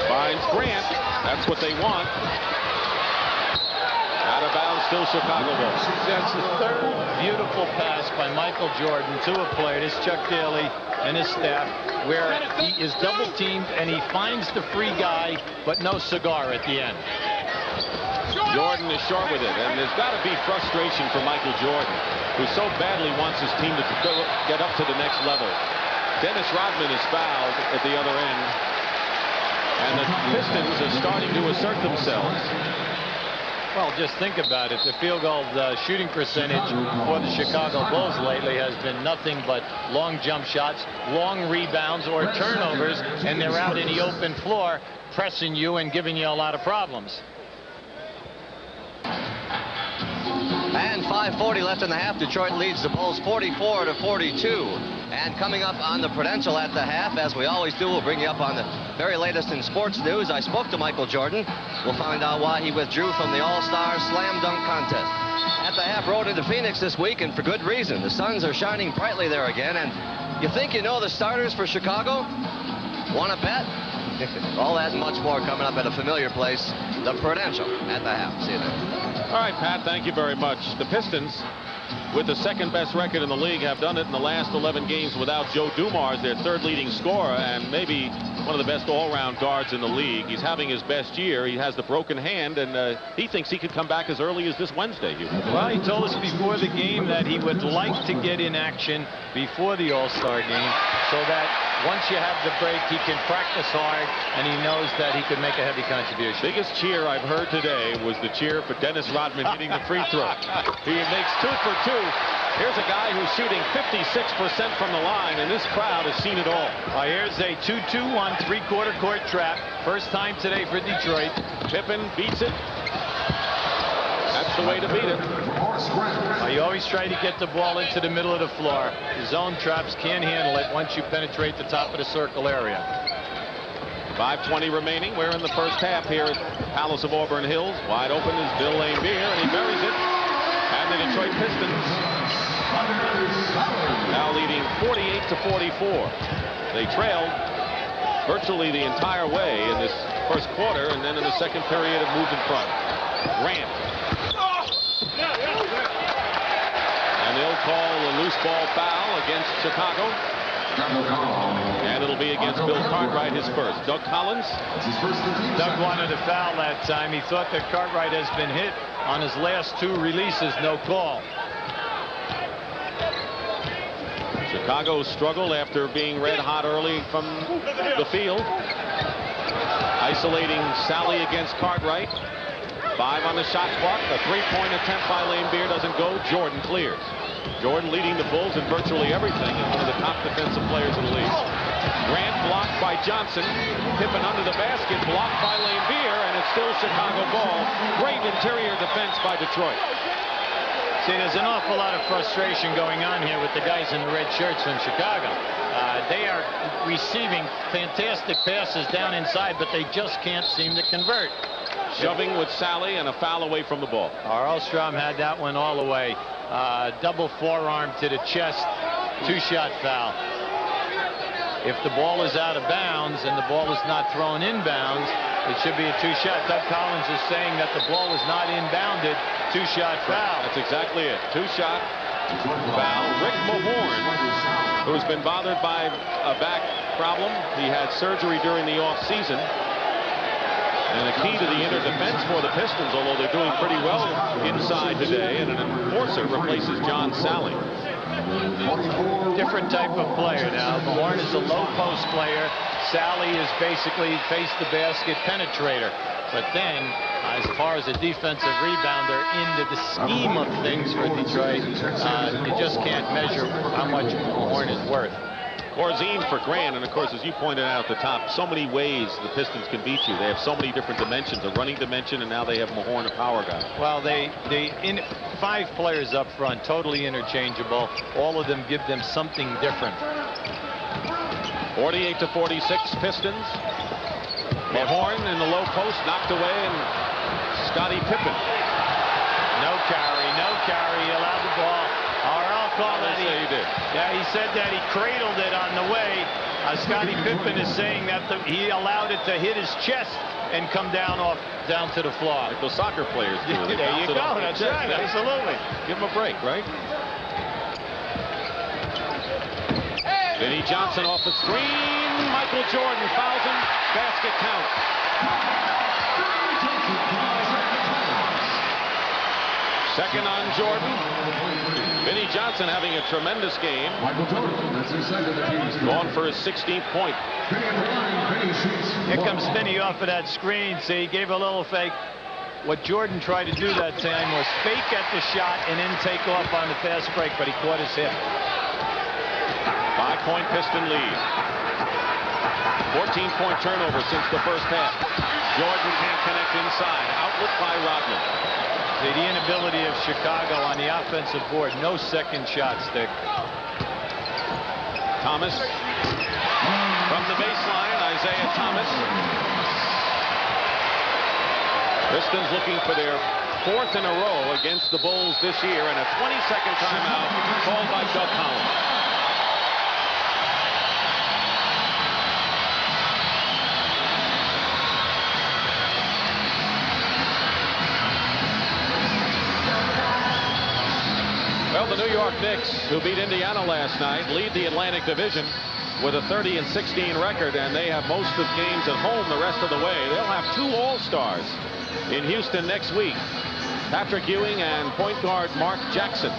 Finds Grant. That's what they want. Out of bounds, still Chicago ball. That's the 3rd beautiful pass by Michael Jordan to a player. This Chuck Daly and his staff, where he is double teamed and he finds the free guy, but no cigar at the end. Jordan is short with it, and there's got to be frustration for Michael Jordan, who so badly wants his team to get up to the next level. Dennis Rodman is fouled at the other end, and the Pistons are starting to assert themselves. Well, just think about it. The field goal shooting percentage for the Chicago Bulls lately has been nothing but long jump shots, long rebounds, or turnovers, and they're out in the open floor pressing you and giving you a lot of problems. And 5:40 left in the half. Detroit leads the Bulls 44-42. And coming up on the Prudential at the half, as we always do, we'll bring you up on the very latest in sports news. I spoke to Michael Jordan. We'll find out why he withdrew from the All-Star Slam Dunk Contest. At the half, rode into Phoenix this week, and for good reason. The suns are shining brightly there again, and you think you know the starters for Chicago? Want to bet? All that and much more coming up at a familiar place, the Prudential at the half. See you there. All right, Pat, thank you very much. The Pistons, with the second best record in the league, have done it in the last 11 games without Joe Dumars, their third leading scorer, and maybe one of the best all-round guards in the league. He's having his best year. He has the broken hand, and he thinks he could come back as early as this Wednesday. Well, he told us before the game that he would like to get in action before the All-Star game, so that once you have the break, he can practice hard, and he knows that he could make a heavy contribution. Biggest cheer I've heard today was the cheer for Dennis Rodman hitting the free throw. He makes 2 for 2. Here's a guy who's shooting 56% from the line, and this crowd has seen it all. Here's a 2-2-1 three-quarter court trap. First time today for Detroit. Pippen beats it. That's the way to beat it. You always try to get the ball into the middle of the floor. The zone traps can't handle it once you penetrate the top of the circle area. 5:20 remaining. We're in the first half here at Palace of Auburn Hills. Wide open is Bill Laimbeer, and he buries it. And the Detroit Pistons now leading 48-44. They trailed virtually the entire way in this first quarter, and then in the second period have moved in front. Grant. And they'll call a loose ball foul against Chicago. And it'll be against Bill Cartwright, his first. Doug Collins. Doug wanted a foul that time. He thought that Cartwright has been hit on his last 2 releases. No call. Chicago struggled after being red hot early from the field. Isolating Sally against Cartwright. 5 on the shot clock. The three-point attempt by Laimbeer doesn't go. Jordan clears. Jordan leading the Bulls in virtually everything and one of the top defensive players in the league. Grant blocked by Johnson. Pippen under the basket, blocked by Laimbeer, and it's still Chicago ball. Great interior defense by Detroit. See, there's an awful lot of frustration going on here with the guys in the red shirts from Chicago. They are receiving fantastic passes down inside, but they just can't seem to convert. Shoving with Sally and a foul away from the ball. Arlstrom had that one all the way. Double forearm to the chest. 2-shot foul. If the ball is out of bounds and the ball is not thrown inbounds, it should be a 2-shot. Doug Collins is saying that the ball was not inbounded. 2-shot foul. That's exactly it. 2-shot foul. Rick Mahorn, who's been bothered by a back problem. He had surgery during the offseason. And the key to the inner defense for the Pistons, although they're doing pretty well inside today, and an enforcer replaces John Sally. Different type of player now. Mahorn is a low post player. Sally is basically face the basket penetrator. But then, as far as a defensive rebounder into the scheme of things for Detroit, you just can't measure how much Mahorn is worth. Corzine for Grant, and of course, as you pointed out at the top, so many ways the Pistons can beat you. They have so many different dimensions, a running dimension, and now they have Mahorn, a power guy. Well, they 5 players up front, totally interchangeable. All of them give them something different. 48-46 Pistons. Mahorn in the low post, knocked away, and Scottie Pippen. No carry, no carry. He allowed the ball. I'll call that. He did. Yeah, he said that he cradled it on the way. Scottie Pippen is saying that he allowed it to hit his chest and come down to the floor. Like those soccer players do. There you go. That's right. Absolutely. Give him a break, right? Vinnie Johnson off the screen. Michael Jordan fouls him. Basket count. Second on Jordan. Vinnie Johnson having a tremendous game. Michael Jordan, that's his second appearance. Going for his 16th point. Here comes Vinnie off of that screen. See, he gave a little fake. What Jordan tried to do that time was fake at the shot and then take off on the fast break, but he caught his hip. 5-point Piston lead. 14-point turnover since the first half. Jordan can't connect inside. Outlet by Rodman. The inability of Chicago on the offensive board. No second shot stick. Thomas from the baseline. Isaiah Thomas. Pistons looking for their 4th in a row against the Bulls this year, and a 20-second timeout called by Doug Collins. York Knicks, who beat Indiana last night, lead the Atlantic Division with a 30-16 record, and they have most of games at home the rest of the way. They'll have 2 All-Stars in Houston next week. Patrick Ewing and point guard Mark Jackson.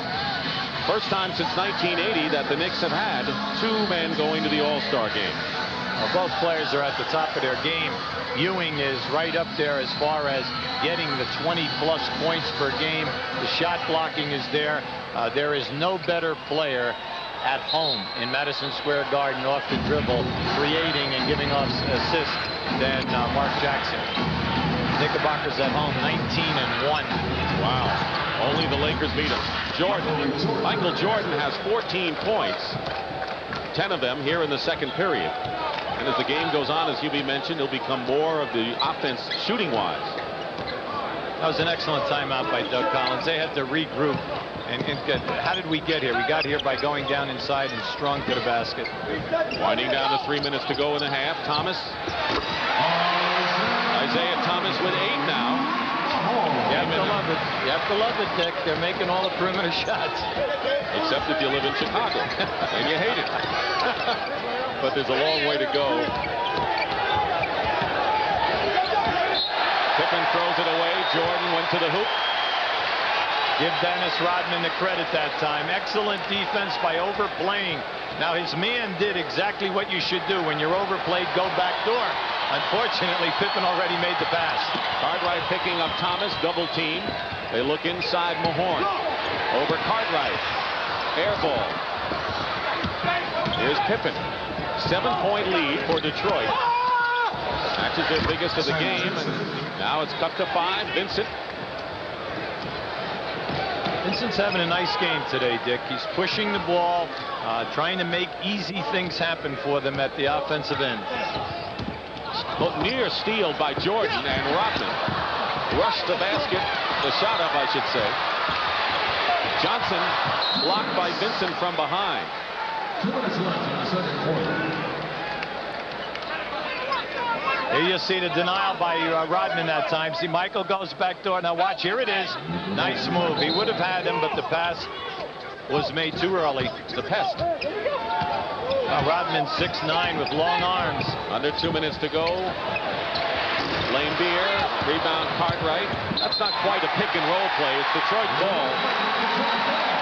First time since 1980 that the Knicks have had 2 men going to the All-Star game. Well, both players are at the top of their game. Ewing is right up there as far as getting the 20-plus points per game. The shot blocking is there. There is no better player at home in Madison Square Garden off the dribble, creating and giving off assists than Mark Jackson. Knickerbockers at home 19-1. Wow. Only the Lakers beat him. Michael Jordan has 14 points. 10 of them here in the second period. And as the game goes on, as UB mentioned, he'll become more of the offense shooting-wise. That was an excellent timeout by Doug Collins. They had to regroup. And how did we get here? We got here by going down inside and strong to the basket. Winding down to 3 minutes to go in the half. Thomas. Isaiah Thomas with 8 now. You have to love it. You have to love it, Dick. They're making all the perimeter shots. Except if you live in Chicago and you hate it. But there's a long way to go. Pippen throws it away. Jordan went to the hoop. Give Dennis Rodman the credit that time. Excellent defense by overplaying. Now his man did exactly what you should do. When you're overplayed, go back door. Unfortunately, Pippen already made the pass. Cartwright picking up Thomas, double team. They look inside Mahorn. Over Cartwright. Air ball. Here's Pippen. 7-point lead for Detroit. Matches their biggest of the game. And now it's cut to 5. Vincent. Vincent's having a nice game today, Dick. He's pushing the ball, trying to make easy things happen for them at the offensive end. Near steal by Jordan, and Rodman rushed the basket, the shot up, I should say. Johnson blocked by Vincent from behind. 2 minutes left in the second quarter. Here you see the denial by Rodman that time. See, Michael goes back door. Now watch, here it is. Nice move. He would have had him, but the pass was made too early. The pest. Rodman 6'9" with long arms. Under 2 minutes to go. Lane Beer, rebound Cartwright. That's not quite a pick and roll play. It's Detroit ball.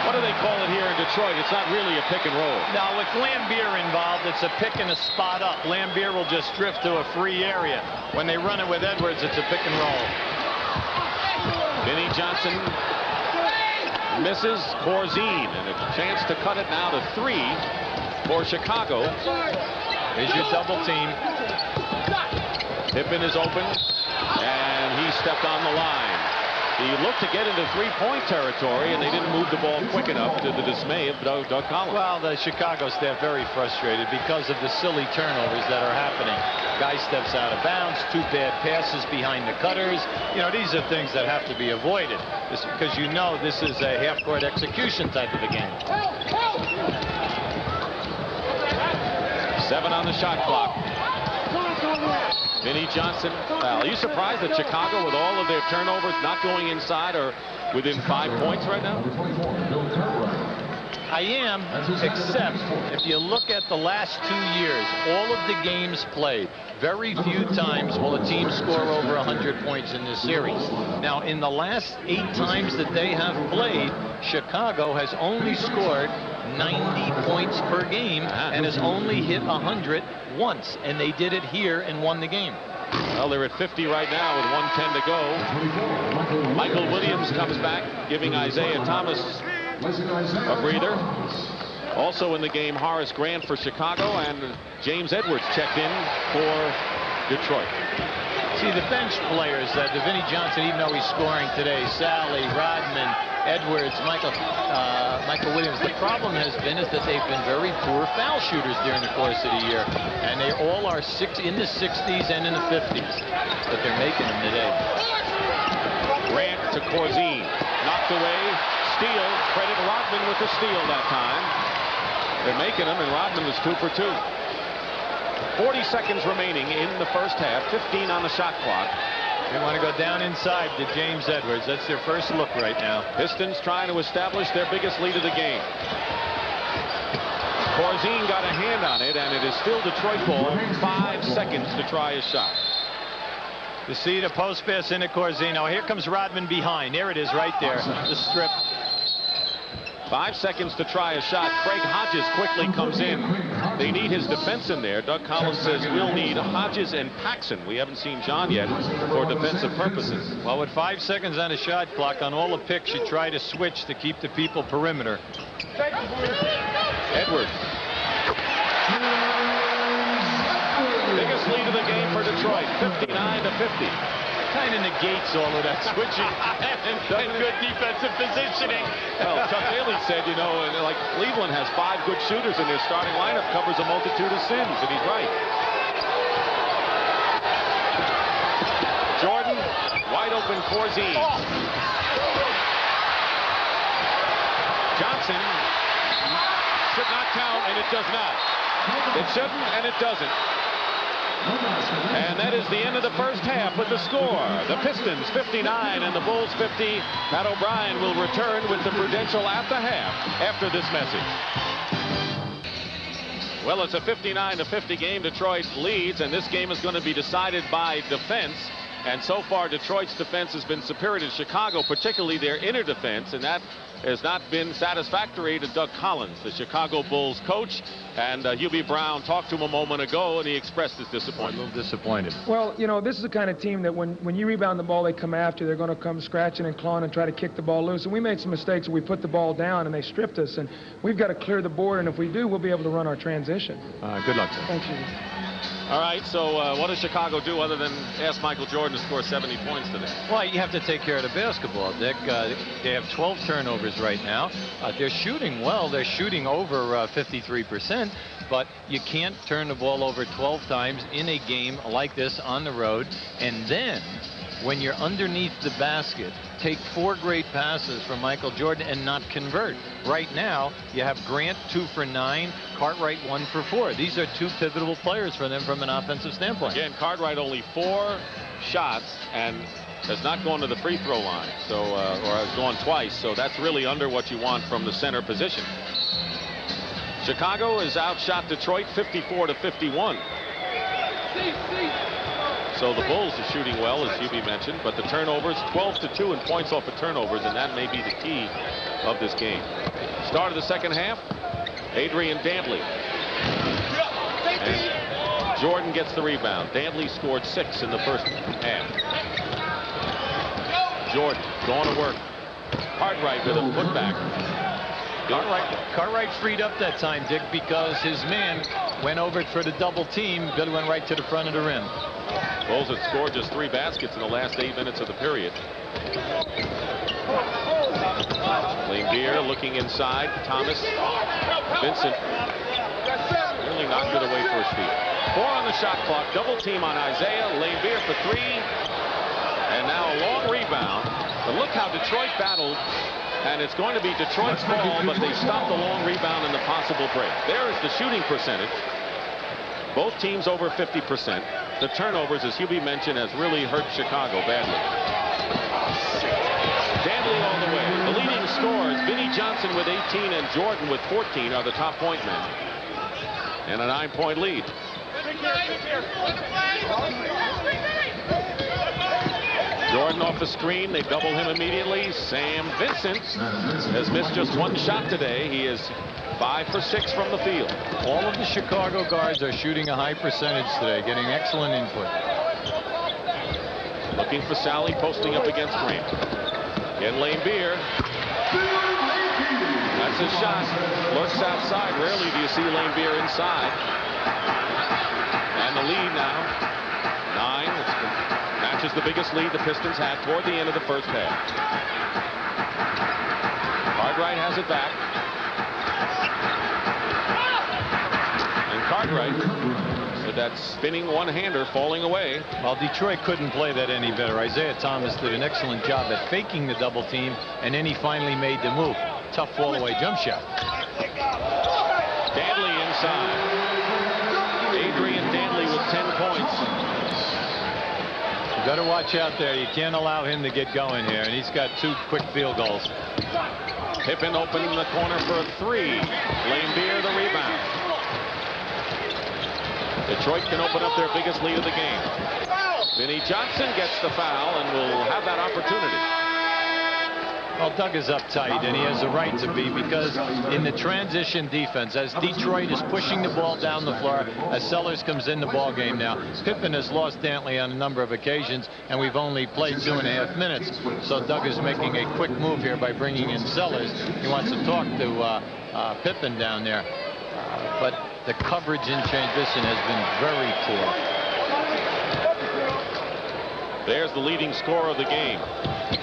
What do they call it here in Detroit? It's not really a pick and roll. Now with Lambier involved, it's a pick and a spot up. Lambier will just drift to a free area. When they run it with Edwards, it's a pick and roll. Vinnie Johnson misses Corzine, and a chance to cut it now to 3 for Chicago. Here's your double team. Pippen is open, and he stepped on the line. He looked to get into 3-point territory, and they didn't move the ball quick enough, to the dismay of Doug Collins. Well, the Chicago staff very frustrated because of the silly turnovers that are happening. Guy steps out of bounds, 2 bad passes behind the cutters. You know, these are things that have to be avoided, because you know this is a half-court execution type of a game. 7 on the shot clock. Vinnie Johnson. Are you surprised that Chicago, with all of their turnovers, not going inside, or within 5 points right now? I am, except if you look at the last 2 years, all of the games played, very few times will a team score over 100 points in this series. Now, in the last 8 times that they have played, Chicago has only scored 90 points per game and has only hit 100 once, and they did it here and won the game. Well, they're at 50 right now with 1:10 to go. Michael Williams comes back, giving Isaiah Thomas a breather. Also in the game, Horace Grant for Chicago, and James Edwards checked in for Detroit. See, the bench players, Vinnie Johnson, even though he's scoring today, Sally, Rodman, Edwards, Michael Williams, the problem has been is that they've been very poor foul shooters during the course of the year, and they all are in the 60s and in the 50s, but they're making them today. Grant to Corzine, knocked away, steal. Credit Rodman with the steal that time. They're making them, and Rodman was 2 for 2. 40 seconds remaining in the first half, 15 on the shot clock. They want to go down inside to James Edwards. That's their first look right now. Pistons trying to establish their biggest lead of the game. Corzine got a hand on it, and it is still Detroit ball. 5 seconds to try a shot. You see the post pass into Corzine. Here comes Rodman behind. There it is right there. The strip. 5 seconds to try a shot. Craig Hodges quickly comes in. They need his defense in there. Doug Collins says we'll need Hodges and Paxson. We haven't seen John yet for defensive purposes. Well, with 5 seconds on the shot clock on all the picks, you try to switch to keep the people perimeter. Edwards. Biggest lead of the game for Detroit, 59-50. Kind of negates all of that switching and good defensive positioning. Well, Chuck Daly said, you know, like Cleveland has 5 good shooters in their starting lineup, covers a multitude of sins, and he's right. Jordan, wide open, Corzine. Johnson should not count, and it does not. It shouldn't, and it doesn't. And that is the end of the first half with the score. The Pistons 59 and the Bulls 50. Pat O'Brien will return with the Prudential at the half after this message. Well, it's a 59-50 game. Detroit leads, and this game is going to be decided by defense. And so far, Detroit's defense has been superior to Chicago, particularly their inner defense, and that has not been satisfactory to Doug Collins, the Chicago Bulls coach. And Hugh B. Brown talked to him a moment ago, and he expressed his disappointment. A little disappointed. Well, you know, this is the kind of team that when you rebound the ball, they come after. They're going to come scratching and clawing and try to kick the ball loose. And we made some mistakes. We put the ball down, and they stripped us. And we've got to clear the board, and if we do, we'll be able to run our transition. Good luck, sir. Thanks, you. All right, so what does Chicago do other than ask Michael Jordan to score 70 points today? Well, you have to take care of the basketball, Dick. They have 12 turnovers right now. They're shooting well. They're shooting over 53%, but you can't turn the ball over 12 times in a game like this on the road. And then when you're underneath the basket, take 4 great passes from Michael Jordan and not convert. Right now, you have Grant 2 for 9, Cartwright 1 for 4. These are 2 pivotal players for them from an offensive standpoint. Again, Cartwright only 4 shots and has not gone to the free throw line, so or has gone twice. So that's really under what you want from the center position. Chicago has outshot Detroit 54-51. So the Bulls are shooting well, as Hubie mentioned, but the turnovers 12-2 in points off of turnovers, and that may be the key of this game. Start of the second half, Adrian Dantley. And Jordan gets the rebound. Dantley scored 6 in the first half. Jordan going to work. Cartwright with a putback. Cartwright freed up that time, Dick, because his man went over for the double team. Billy went right to the front of the rim. Bulls had scored just 3 baskets in the last 8 minutes of the period. Laimbeer looking inside. Thomas. Vincent really knocked it away for his feet. 4 on the shot clock. Double team on Isaiah. Laimbeer for 3. And now a long rebound. But look how Detroit battled. And it's going to be Detroit's ball, but they stopped the long rebound and the possible break. There is the shooting percentage. Both teams over 50%. The turnovers, as Hubie mentioned, has really hurt Chicago badly. Dantley all the way. The leading scorers, Vinnie Johnson with 18 and Jordan with 14 are the top point men. And a 9-point lead. Jordan off the screen. They double him immediately. Sam Vincent has missed just 1 shot today. He is 5 for 6 from the field. All of the Chicago guards are shooting a high percentage today, getting excellent input. Looking for Sally, posting up against Grant. Again, Laimbeer. That's his shot. Lurks outside. Rarely do you see Laimbeer inside. And the lead now, 9. Matches the biggest lead the Pistons had toward the end of the first half. Cartwright has it back. And Cartwright with that spinning one-hander falling away. Well, Detroit couldn't play that any better. Isaiah Thomas did an excellent job at faking the double team, and then he finally made the move. Tough fall-away jump shot. Dantley inside. Adrian Dantley with 10 points. Got to watch out there. You can't allow him to get going here, and he's got 2 quick field goals. Pippen open in the corner for a 3. Lambier the rebound. Detroit can open up their biggest lead of the game. Vinnie Johnson gets the foul and will have that opportunity. Well, Doug is uptight, and he has a right to be, because in the transition defense, as Detroit is pushing the ball down the floor, as Sellers comes in the ball game now, Pippen has lost Dantley on a number of occasions, and we've only played 2.5 minutes. So Doug is making a quick move here by bringing in Sellers. He wants to talk to Pippen down there. But the coverage in transition has been very poor. There's the leading scorer of the game,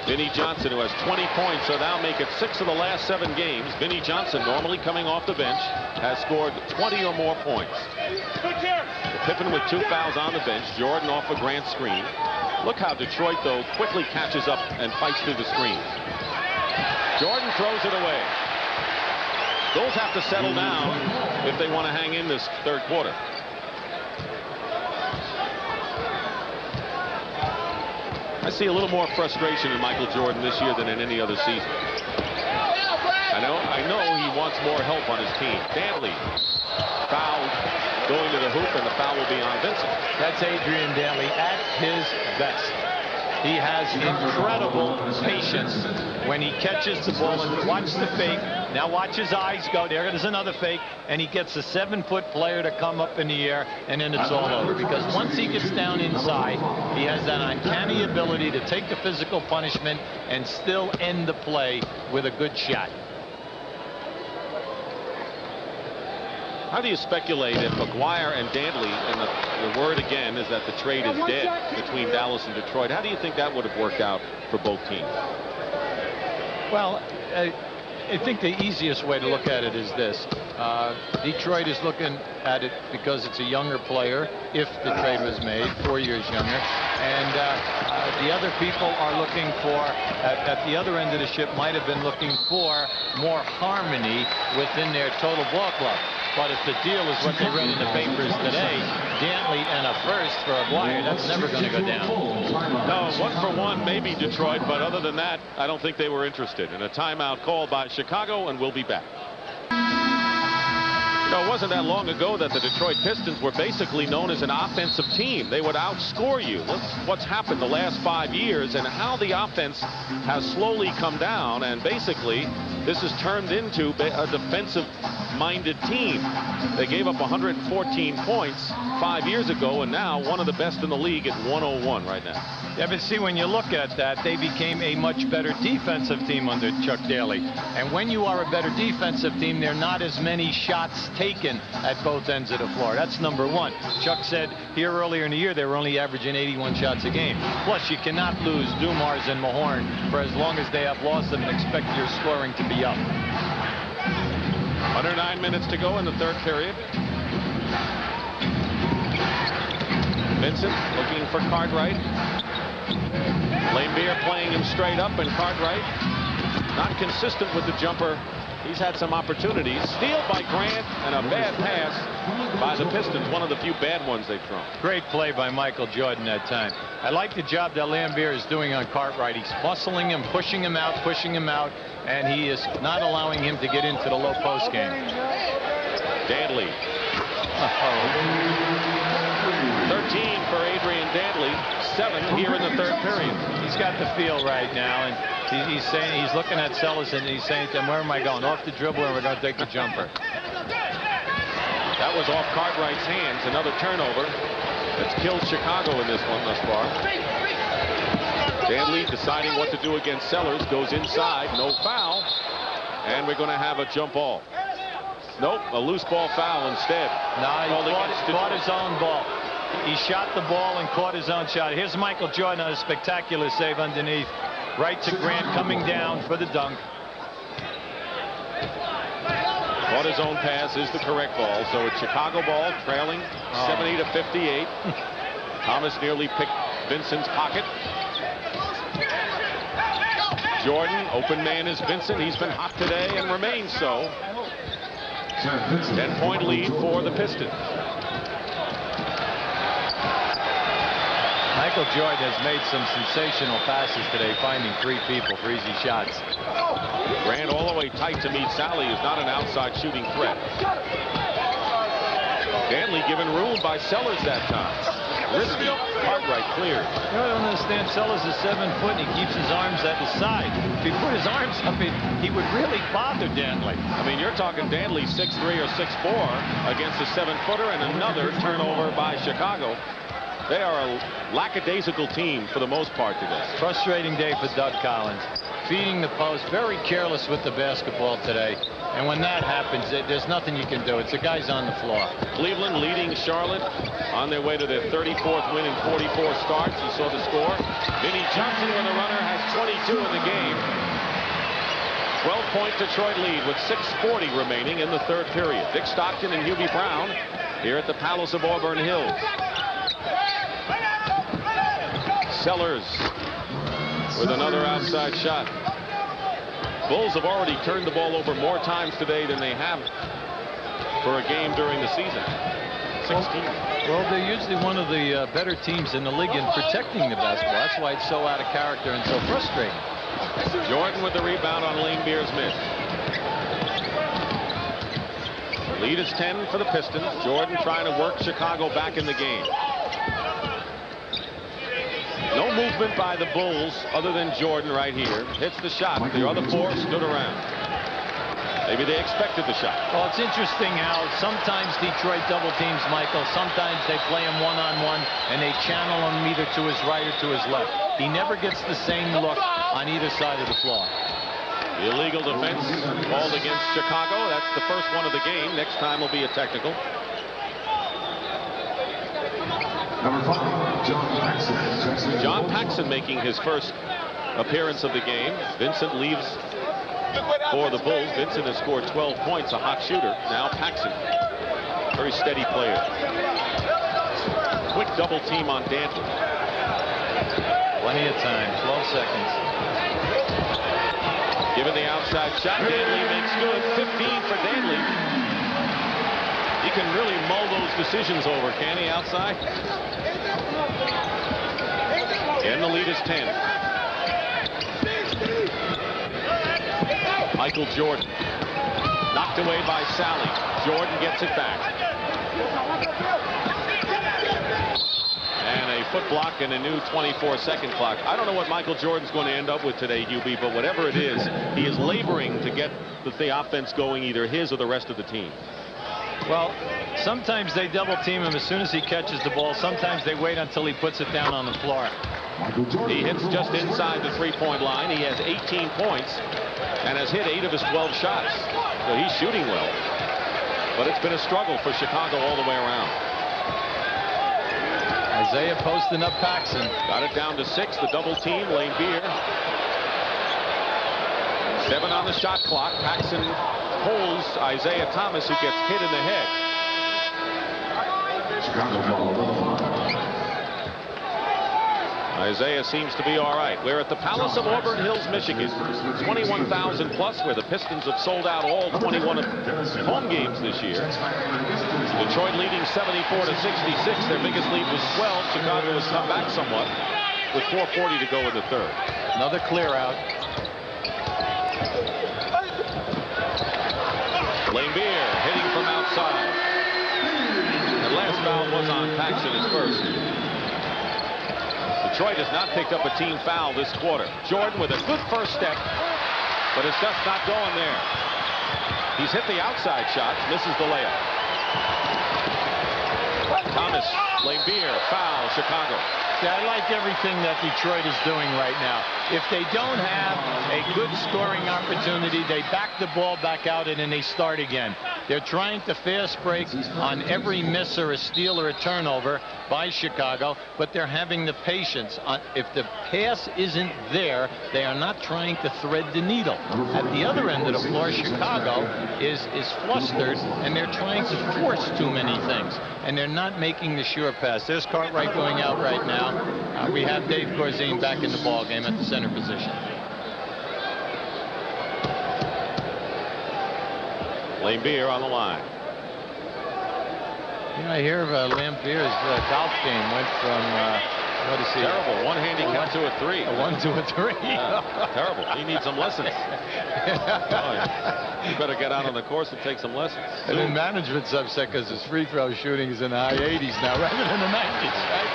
Vinnie Johnson, who has 20 points, so now make it 6 of the last 7 games. Vinnie Johnson, normally coming off the bench, has scored 20 or more points. Pippen with 2 fouls on the bench. Jordan off a Grant screen. Look how Detroit, though, quickly catches up and fights through the screens. Jordan throws it away. Bulls have to settle down if they want to hang in this third quarter. I see a little more frustration in Michael Jordan this year than in any other season. I know he wants more help on his team. Dantley fouled, going to the hoop, and the foul will be on Vincent. That's Adrian Dantley at his best. He has incredible patience when he catches the ball, and watch the fake. Now watch his eyes go. There's another fake, and he gets a 7-foot player to come up in the air, and then it's all over. Because once he gets down inside, he has that uncanny ability to take the physical punishment and still end the play with a good shot. How do you speculate if McGuire and Dantley, and the word again is that the trade is dead between Dallas and Detroit? How do you think that would have worked out for both teams? Well, I think the easiest way to look at it is this. Detroit is looking at it because it's a younger player, if the trade was made, 4 years younger. And the other people are looking for, at the other end of the ship, might have been looking for more harmony within their total ball club. But if the deal is what they read in the papers today, Dantley and a first for McGuire, that's never going to go down. No, 1-for-1, maybe Detroit, but other than that, I don't think they were interested. And a timeout called by Chicago, and we'll be back. It wasn't that long ago that the Detroit Pistons were basically known as an offensive team. They would outscore you. Look what's happened the last 5 years and how the offense has slowly come down, and basically this has turned into a defensive-minded team. They gave up 114 points 5 years ago, and now one of the best in the league at 101 right now. Yeah, but see, when you look at that, they became a much better defensive team under Chuck Daly. And when you are a better defensive team, there are not as many shots taken at both ends of the floor. That's number one. Chuck said here earlier in the year they were only averaging 81 shots a game. Plus, you cannot lose Dumars and Mahorn for as long as they have lost them and expect your scoring to be up. Under 9 minutes to go in the third period. Vincent looking for Cartwright. Lambier playing him straight up, and Cartwright not consistent with the jumper. He's had some opportunities. Steal by Grant, and a bad pass by the Pistons. One of the few bad ones they've thrown. Great play by Michael Jordan that time. I like the job that Lambier is doing on Cartwright. He's muscling him, pushing him out, and he is not allowing him to get into the low post game. Dantley. 13 for Adrian Dantley, 7 here in the third period. He's got the feel right now, and he's saying, he's looking at Sellers and he's saying to him, where am I going? Off the dribble, and we're going to take the jumper. That was off Cartwright's hands. Another turnover that's killed Chicago in this one thus far. Dantley deciding what to do against Sellers, goes inside, no foul, and we're going to have a jump ball. Nope, a loose ball foul instead. No, he caught his own ball. He shot the ball and caught his own shot. Here's Michael Jordan on a spectacular save underneath. Right to Grant, coming down for the dunk. Caught his own pass is the correct ball. So it's Chicago ball, trailing 70-58. Thomas nearly picked Vincent's pocket. Jordan, open man is Vincent. He's been hot today and remains so. 10-point lead for the Pistons. Michael Jordan has made some sensational passes today, finding 3 people for easy shots. Grant all the way tight to meet Sally, is not an outside shooting threat. Danley given room by Sellers that time. Risky. Cartwright cleared. I don't understand. Sellers is 7 foot and he keeps his arms at his side. If he put his arms up, he would really bother Danley. I mean, you're talking Danley 6'3" or 6'4" against a 7-footer, and another turnover by Chicago. They are a lackadaisical team for the most part today. Frustrating day for Doug Collins. Feeding the post, very careless with the basketball today. And when that happens, there's nothing you can do. It's the guys on the floor. Cleveland leading Charlotte on their way to their 34th win in 44 starts. You saw the score. Vinnie Johnson, when the runner, has 22 in the game. 12-point Detroit lead with 6:40 remaining in the third period. Dick Stockton and Hubie Brown here at the Palace of Auburn Hills. Sellers with another outside shot. Bulls have already turned the ball over more times today than they have for a game during the season. 16. Well, they're usually one of the better teams in the league in protecting the basketball. That's why it's so out of character and so frustrating. Jordan with the rebound on Lane Beer's miss. Lead is 10 for the Pistons. Jordan trying to work Chicago back in the game. No movement by the Bulls other than Jordan right here. Hits the shot. The other 4 stood around. Maybe they expected the shot. Well, it's interesting how sometimes Detroit double teams Michael. Sometimes they play him one-on-one and they channel him either to his right or to his left. He never gets the same look on either side of the floor. Illegal defense called against Chicago. That's the first one of the game. Next time will be a technical. Number 5, John Paxson. John Paxson making his first appearance of the game. Vincent leaves for the Bulls. Vincent has scored 12 points, a hot shooter. Now Paxson, very steady player. Quick double team on Dantley. Plenty of time, 12 seconds. Given the outside shot, Dantley makes good. 15 for Dantley. He can really mull those decisions over, can he, outside? And the lead is 10. Michael Jordan. Knocked away by Sally. Jordan gets it back. And a foot block and a new 24-second clock. I don't know what Michael Jordan's going to end up with today, Hubie, but whatever it is, he is laboring to get the offense going, either his or the rest of the team. Well, sometimes they double team him as soon as he catches the ball. Sometimes they wait until he puts it down on the floor. He hits just inside the three-point line. He has 18 points and has hit 8 of his 12 shots. So he's shooting well. But it's been a struggle for Chicago all the way around. Isaiah posting up Paxson. Got it down to 6. The double team. Lane Beer. 7 on the shot clock. Paxson holds Isaiah Thomas, who gets hit in the head. Isaiah seems to be all right. We're at the Palace of Auburn Hills, Michigan. 21,000 plus, where the Pistons have sold out all 21 of home games this year. Detroit leading 74-66. Their biggest lead was 12. Chicago has come back somewhat with 4:40 to go in the third. Another clear out. Lane Beer hitting from outside. The last foul was on Paxson, his first. Detroit has not picked up a team foul this quarter. Jordan with a good first step, but it's just not going there. He's hit the outside shot, misses the layup. Thomas, Lane Beer, foul, Chicago. Yeah, I like everything that Detroit is doing right now. If they don't have a good scoring opportunity, they back the ball back out and then they start again. They're trying to fast break on every miss or a steal or a turnover by Chicago, but they're having the patience. If the pass isn't there, they are not trying to thread the needle. At the other end of the floor, Chicago is flustered, and they're trying to force too many things, and they're not making the sure pass. There's Cartwright going out right now. We have Dave Corzine back in the ball game at the center position. Lane Beer on the line. You know, I hear Lane Beer's golf game went from What is he? Terrible. One handicap to a 3. A 1, 2, a 3. Terrible. He needs some lessons. You better get out on the course and take some lessons. And then management's upset because his free throw shooting is in the high 80s now rather than the 90s, right?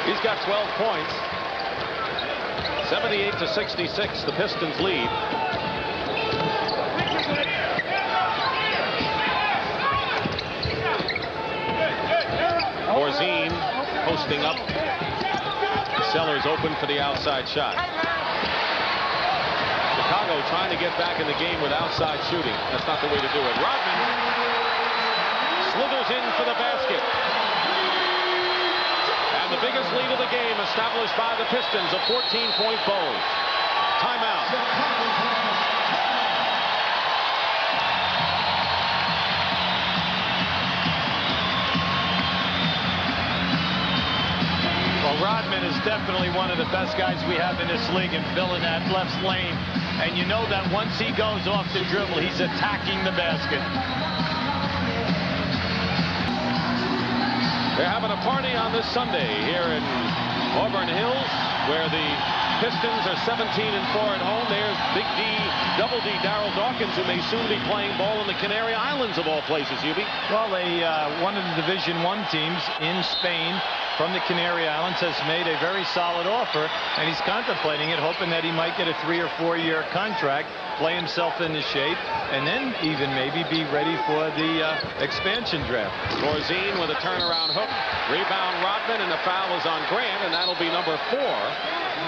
He's got 12 points. 78-66, the Pistons lead. Corzine posting up. Sellers open for the outside shot. Chicago trying to get back in the game with outside shooting. That's not the way to do it. Rodman slithers in for the basket. And the biggest lead of the game established by the Pistons, a 14-point Bulls. Timeout. Well, Rodman is definitely one of the best guys we have in this league in filling that left lane. And you know that once he goes off the dribble, he's attacking the basket. They're having a party on this Sunday here in Auburn Hills, where the Pistons are 17-4 at home. There's Big D, Double D, Darryl Dawkins, who may soon be playing ball in the Canary Islands of all places, Hubie. Well, one of the Division I teams in Spain from the Canary Islands has made a very solid offer, and he's contemplating it, hoping that he might get a 3- or 4-year contract, play himself into shape, and then even maybe be ready for the expansion draft. Corzine with a turnaround hook. Rebound Rodman, and the foul is on Grant, and that'll be number 4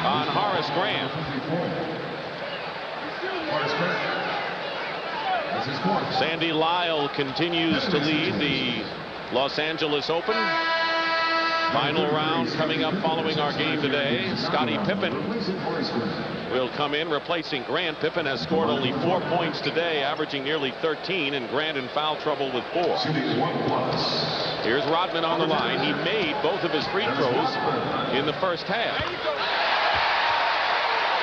on Horace Grant. Sandy Lyle continues to lead the Los Angeles Open. Final round coming up following our game today. Scottie Pippen will come in replacing Grant. Pippen has scored only 4 points today, averaging nearly 13, and Grant in foul trouble with 4. Here's Rodman on the line. He made both of his free throws in the first half.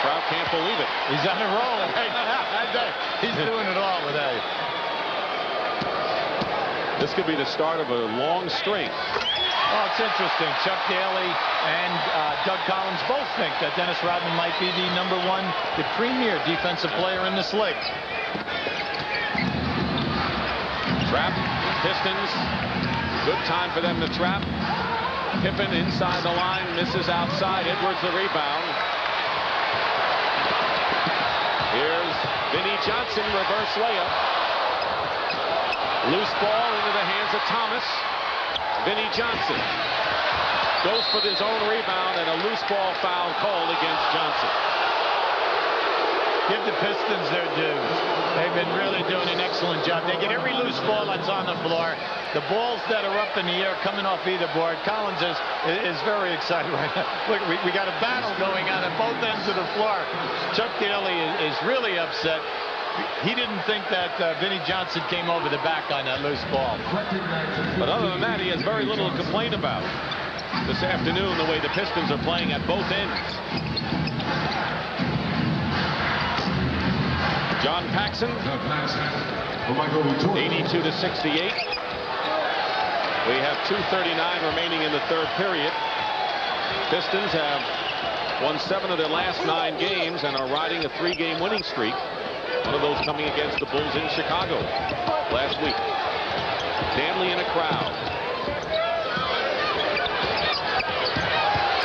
Crowd can't believe it. He's on a roll. He's doing it all with A. This could be the start of a long string. Oh, it's interesting. Chuck Daly and Doug Collins both think that Dennis Rodman might be the the premier defensive player in this league. Trap. Pistons. Good time for them to trap. Pippen inside the line, misses outside. Edwards the rebound. Here's Vinnie Johnson, reverse layup. Loose ball into the hands of Thomas. Vinnie Johnson goes for his own rebound, and a loose ball foul called against Johnson. Give the Pistons their dues. They've been really doing an excellent job. They get every loose ball that's on the floor. The balls that are up in the air coming off either board. Collins is very excited right now. Look, we got a battle going on at both ends of the floor. Chuck Daly is really upset. He didn't think that Vinnie Johnson came over the back on that loose ball. But other than that, he has very little to complain about this afternoon, the way the Pistons are playing at both ends. John Paxson, 82-68. We have 2:39 remaining in the third period. Pistons have won 7 of their last 9 games and are riding a 3-game winning streak. One of those coming against the Bulls in Chicago last week. Danley in a crowd.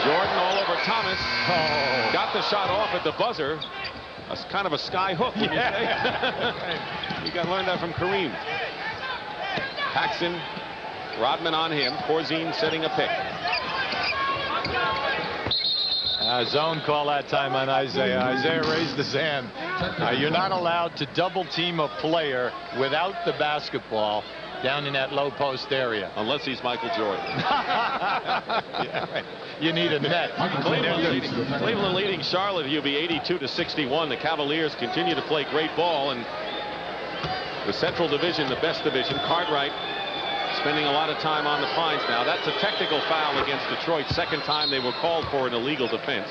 Jordan all over Thomas. Oh. Got the shot off at the buzzer. That's kind of a sky hook, wouldn't you say? You got to learn that from Kareem. Paxson, Rodman on him. Corzine setting a pick. Zone call that time on Isaiah. Isaiah raised his hand. You're not allowed to double team a player without the basketball down in that low post area. Unless he's Michael Jordan. Yeah, right. You need a net. Cleveland leading Charlotte, Hubie, 82-61. The Cavaliers continue to play great ball, and the Central Division, the best division, Cartwright spending a lot of time on the fines now. That's a technical foul against Detroit. Second time they were called for an illegal defense.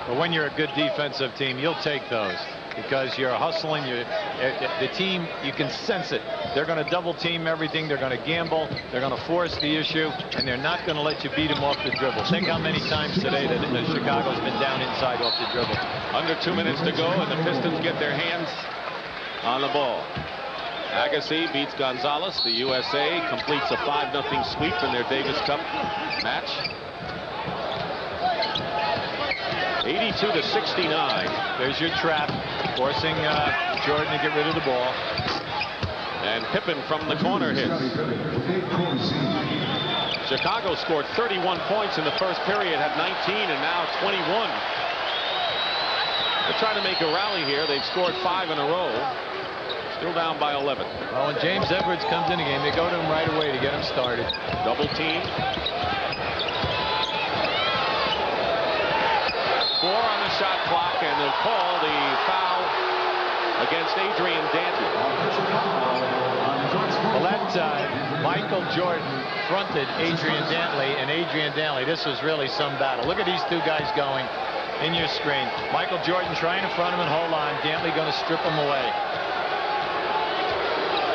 But when you're a good defensive team, you'll take those. because you're hustling. The team, you can sense it. They're going to double team everything. They're going to gamble. They're going to force the issue, and they're not going to let you beat them off the dribble. Think how many times today that Chicago's been down inside off the dribble. Under 2 minutes to go, and the Pistons get their hands on the ball. Agassi beats Gonzalez. The USA completes a 5-0 sweep in their Davis Cup match. 82-69. There's your trap, forcing Jordan to get rid of the ball. And Pippen from the corner hits. Chicago scored 31 points in the first period, had 19, and now 21. They're trying to make a rally here. They've scored 5 in a row. Still down by 11. Well, when James Edwards comes in the game, they go to him right away to get him started. Double team. 4 on the shot clock, and they'll call the foul against Adrian Dantley. Well, that Michael Jordan fronted Adrian Dantley, and Adrian Dantley, this was really some battle. Look at these two guys going in your screen. Michael Jordan trying to front him and hold on. Dantley going to strip him away.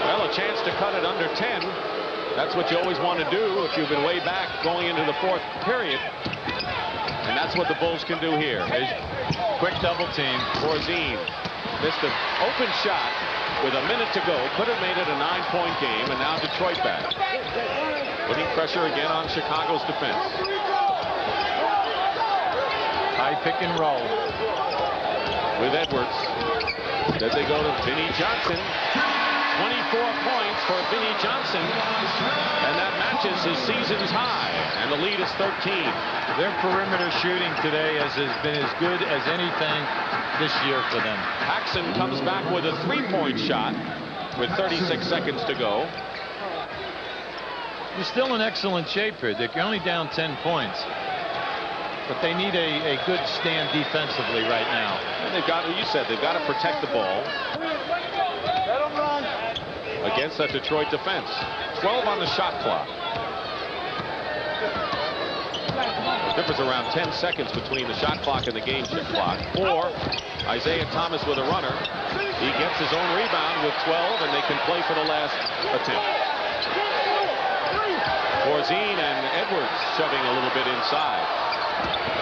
Well, a chance to cut it under 10. That's what you always want to do if you've been way back going into the fourth period. And that's what the Bulls can do here. Quick double team. Corzine missed an open shot with a minute to go. Could have made it a 9-point game, and now Detroit back. Putting pressure again on Chicago's defense. High pick and roll. With Edwards. Then they go to Vinnie Johnson. 24 points for Vinnie Johnson, and that matches his season's high, and the lead is 13. Their perimeter shooting today has been as good as anything this year for them. Paxson comes back with a 3-point shot with 36 seconds to go. They're still in excellent shape here. They're only down 10 points. But they need a good stand defensively right now. And they've got, you said, they've got to protect the ball against that Detroit defense. 12 on the shot clock. The difference around 10 seconds between the shot clock and the game clock. 4. Isaiah Thomas with a runner. He gets his own rebound with 12, and they can play for the last attempt. Corzine and Edwards shoving a little bit inside.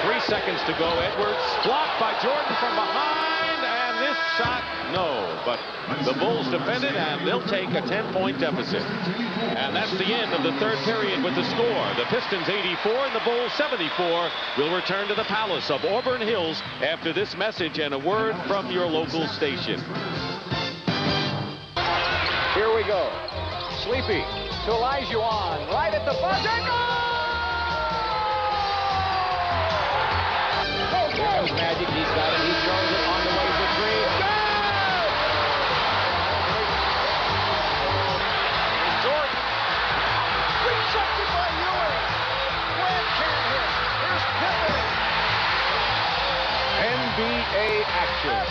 3 seconds to go. Edwards blocked by Jordan from behind, and this shot, no. But the Bulls defended, and they'll take a 10-point deficit. And that's the end of the third period with the score. The Pistons 84 and the Bulls 74 will return to the Palace of Auburn Hills after this message and a word from your local station. Here we go. Sleepy to Olajuwon, right at the buzzer. Here comes Magic. He's got it. He throws it on the way for 3. Jordan. Rejected by Ewing. Grant can't hit. Here's Pippen. NBA action.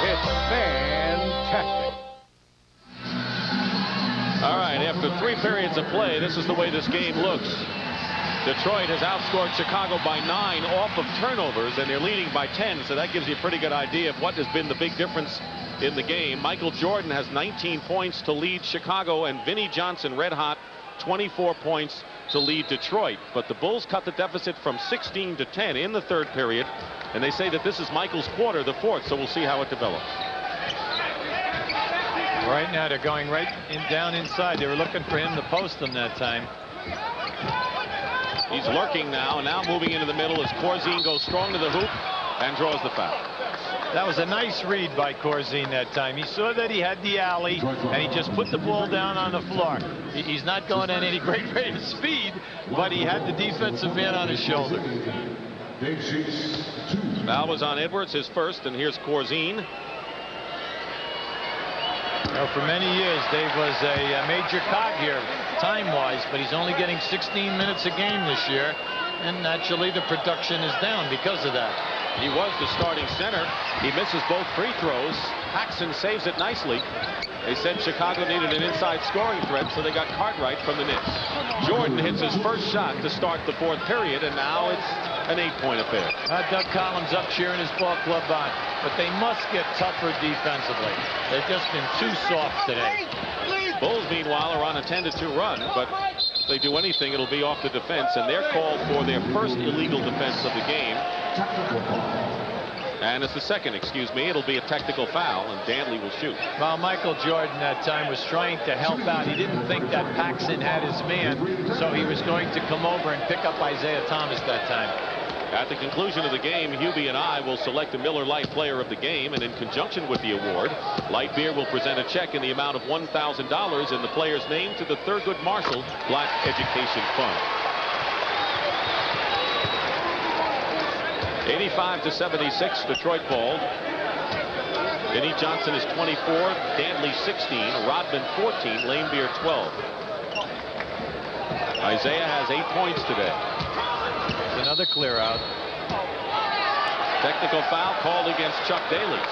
It's fantastic. All right, after 3 periods of play, this is the way this game looks. Detroit has outscored Chicago by 9 off of turnovers, and they're leading by 10, so that gives you a pretty good idea of what has been the big difference in the game. Michael Jordan has 19 points to lead Chicago, and Vinnie Johnson, red hot, 24 points to lead Detroit. But the Bulls cut the deficit from 16 to 10 in the third period, and they say that this is Michael's quarter, the fourth, so we'll see how it develops. Right now, they're going down inside. They were looking for him to post them that time. He's lurking now, and now moving into the middle as Corzine goes strong to the hoop and draws the foul. That was a nice read by Corzine that time. He saw that he had the alley, and he just put the ball down on the floor. He's not going at any great rate of speed, but he had the defensive man on his shoulder. Foul was on Edwards, his first, and here's Corzine. For many years, Dave was a major cog here, time-wise, but he's only getting 16 minutes a game this year, and naturally the production is down because of that. He was the starting center. He misses both free throws. Paxson saves it nicely. They said Chicago needed an inside scoring threat, so they got Cartwright from the Knicks. Jordan hits his first shot to start the fourth period, and now it's an 8-point affair. Doug Collins up cheering his ball club on, but they must get tougher defensively. They've just been too soft today. Bulls, meanwhile, are on a 10-2 run, but if they do anything, it'll be off the defense, and they're called for their first illegal defense of the game. And it's the second, excuse me. It'll be a technical foul, and Dantley will shoot. Well, Michael Jordan that time was trying to help out. He didn't think that Paxson had his man, so he was going to come over and pick up Isaiah Thomas that time. At the conclusion of the game, Hubie and I will select a Miller Lite Player of the Game, and in conjunction with the award, Light Beer will present a check in the amount of $1,000 in the player's name to the Thurgood Marshall Black Education Fund. 85-76, Detroit ball. Vinnie Johnson is 24, Dantley 16, Rodman 14, Lane Beer 12. Isaiah has 8 points today. Another clear out. Technical foul called against Chuck Daly.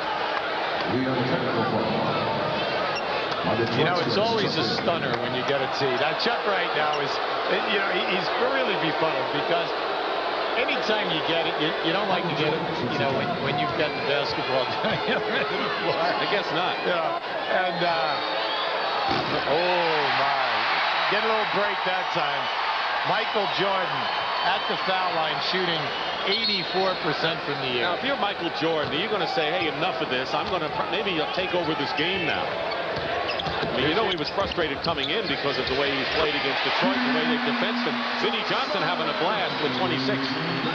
You know, it's always a stunner when you get a tee. Now, Chuck right now is, you know, he's really befuddled because anytime you get it, you don't like to get it, you know, when you've got the basketball down the floor. I guess not. Yeah. And, oh, my. Get a little break that time. Michael Jordan at the foul line shooting 84% from the air. Now, if you're Michael Jordan, are you going to say, hey, enough of this? I'm going to maybe take over this game now. I mean, you know, he was frustrated coming in because of the way he's played against Detroit, the way they've defensed him. Vinnie Johnson having a blast with 26.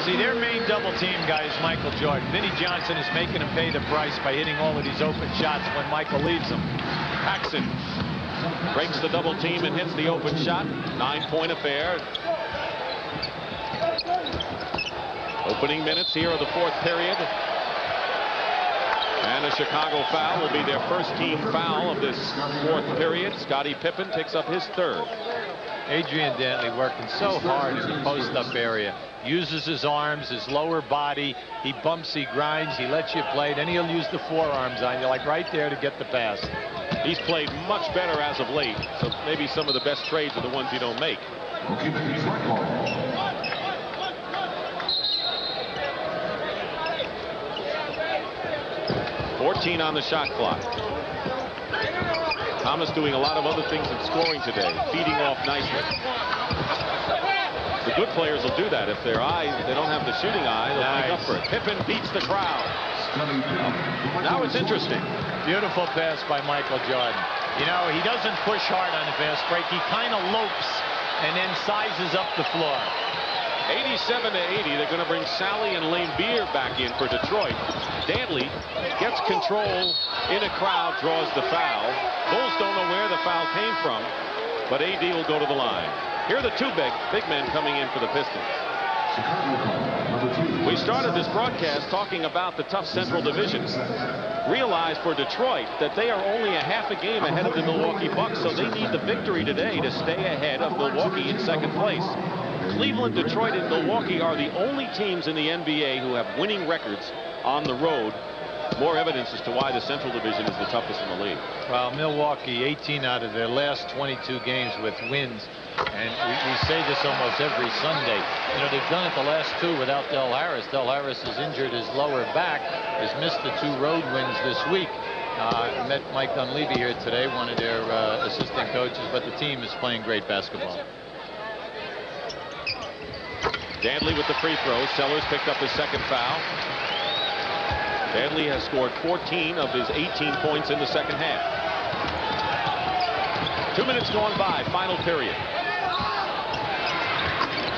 See, their main double team guy is Michael Jordan. Vinnie Johnson is making him pay the price by hitting all of these open shots when Michael leaves him. Paxson breaks the double team and hits the open shot. 9-point affair. Opening minutes here of the fourth period. And a Chicago foul will be their first team foul of this fourth period. Scottie Pippen picks up his third. Adrian Dantley working so hard in the post-up area. Uses his arms, his lower body. He bumps, he grinds, he lets you play. Then he'll use the forearms on you, like right there to get the pass. He's played much better as of late. So maybe some of the best trades are the ones you don't make. 14 on the shot clock. Thomas doing a lot of other things in scoring today, feeding off nicely. The good players will do that. If their eye, they don't have the shooting eye, they'll make up for it. Pippen beats the crowd. Now it's interesting. Beautiful pass by Michael Jordan. You know, he doesn't push hard on the fast break. He kind of lopes and then sizes up the floor. 87-80. They're going to bring Sally and Lane Beer back in for Detroit. Dantley gets control in a crowd, draws the foul. Bulls don't know where the foul came from, but AD will go to the line. Here are the two big men coming in for the Pistons. We started this broadcast talking about the tough Central Division. Realize for Detroit that they are only a half a game ahead of the Milwaukee Bucks, so they need the victory today to stay ahead of Milwaukee in second place. Cleveland, Detroit, and Milwaukee are the only teams in the NBA who have winning records on the road. More evidence as to why the Central Division is the toughest in the league. Well, Milwaukee, 18 out of their last 22 games with wins. And we say this almost every Sunday. You know, they've done it the last two without Del Harris. Del Harris has injured his lower back, has missed the 2 road wins this week. I met Mike Dunleavy here today, one of their assistant coaches, but the team is playing great basketball. Dantley with the free throws. Sellers picked up his second foul. Dantley has scored 14 of his 18 points in the second half. 2 minutes gone by, final period.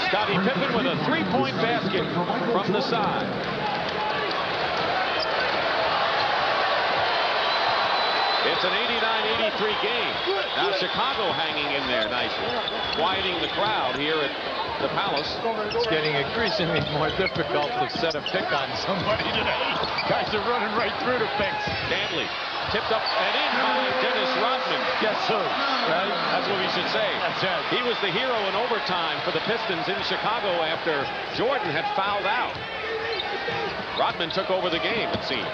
Scottie Pippen with a 3-point basket from the side. It's an 89-83 game. Now Chicago hanging in there nicely, quieting the crowd here at the Palace. It's getting increasingly more difficult to set a pick on somebody today. Guys are running right through the picks. Dantley tipped up and in by Dennis Rodman. Guess who? Right? That's what we should say. That's right. He was the hero in overtime for the Pistons in Chicago after Jordan had fouled out. Rodman took over the game, it seemed.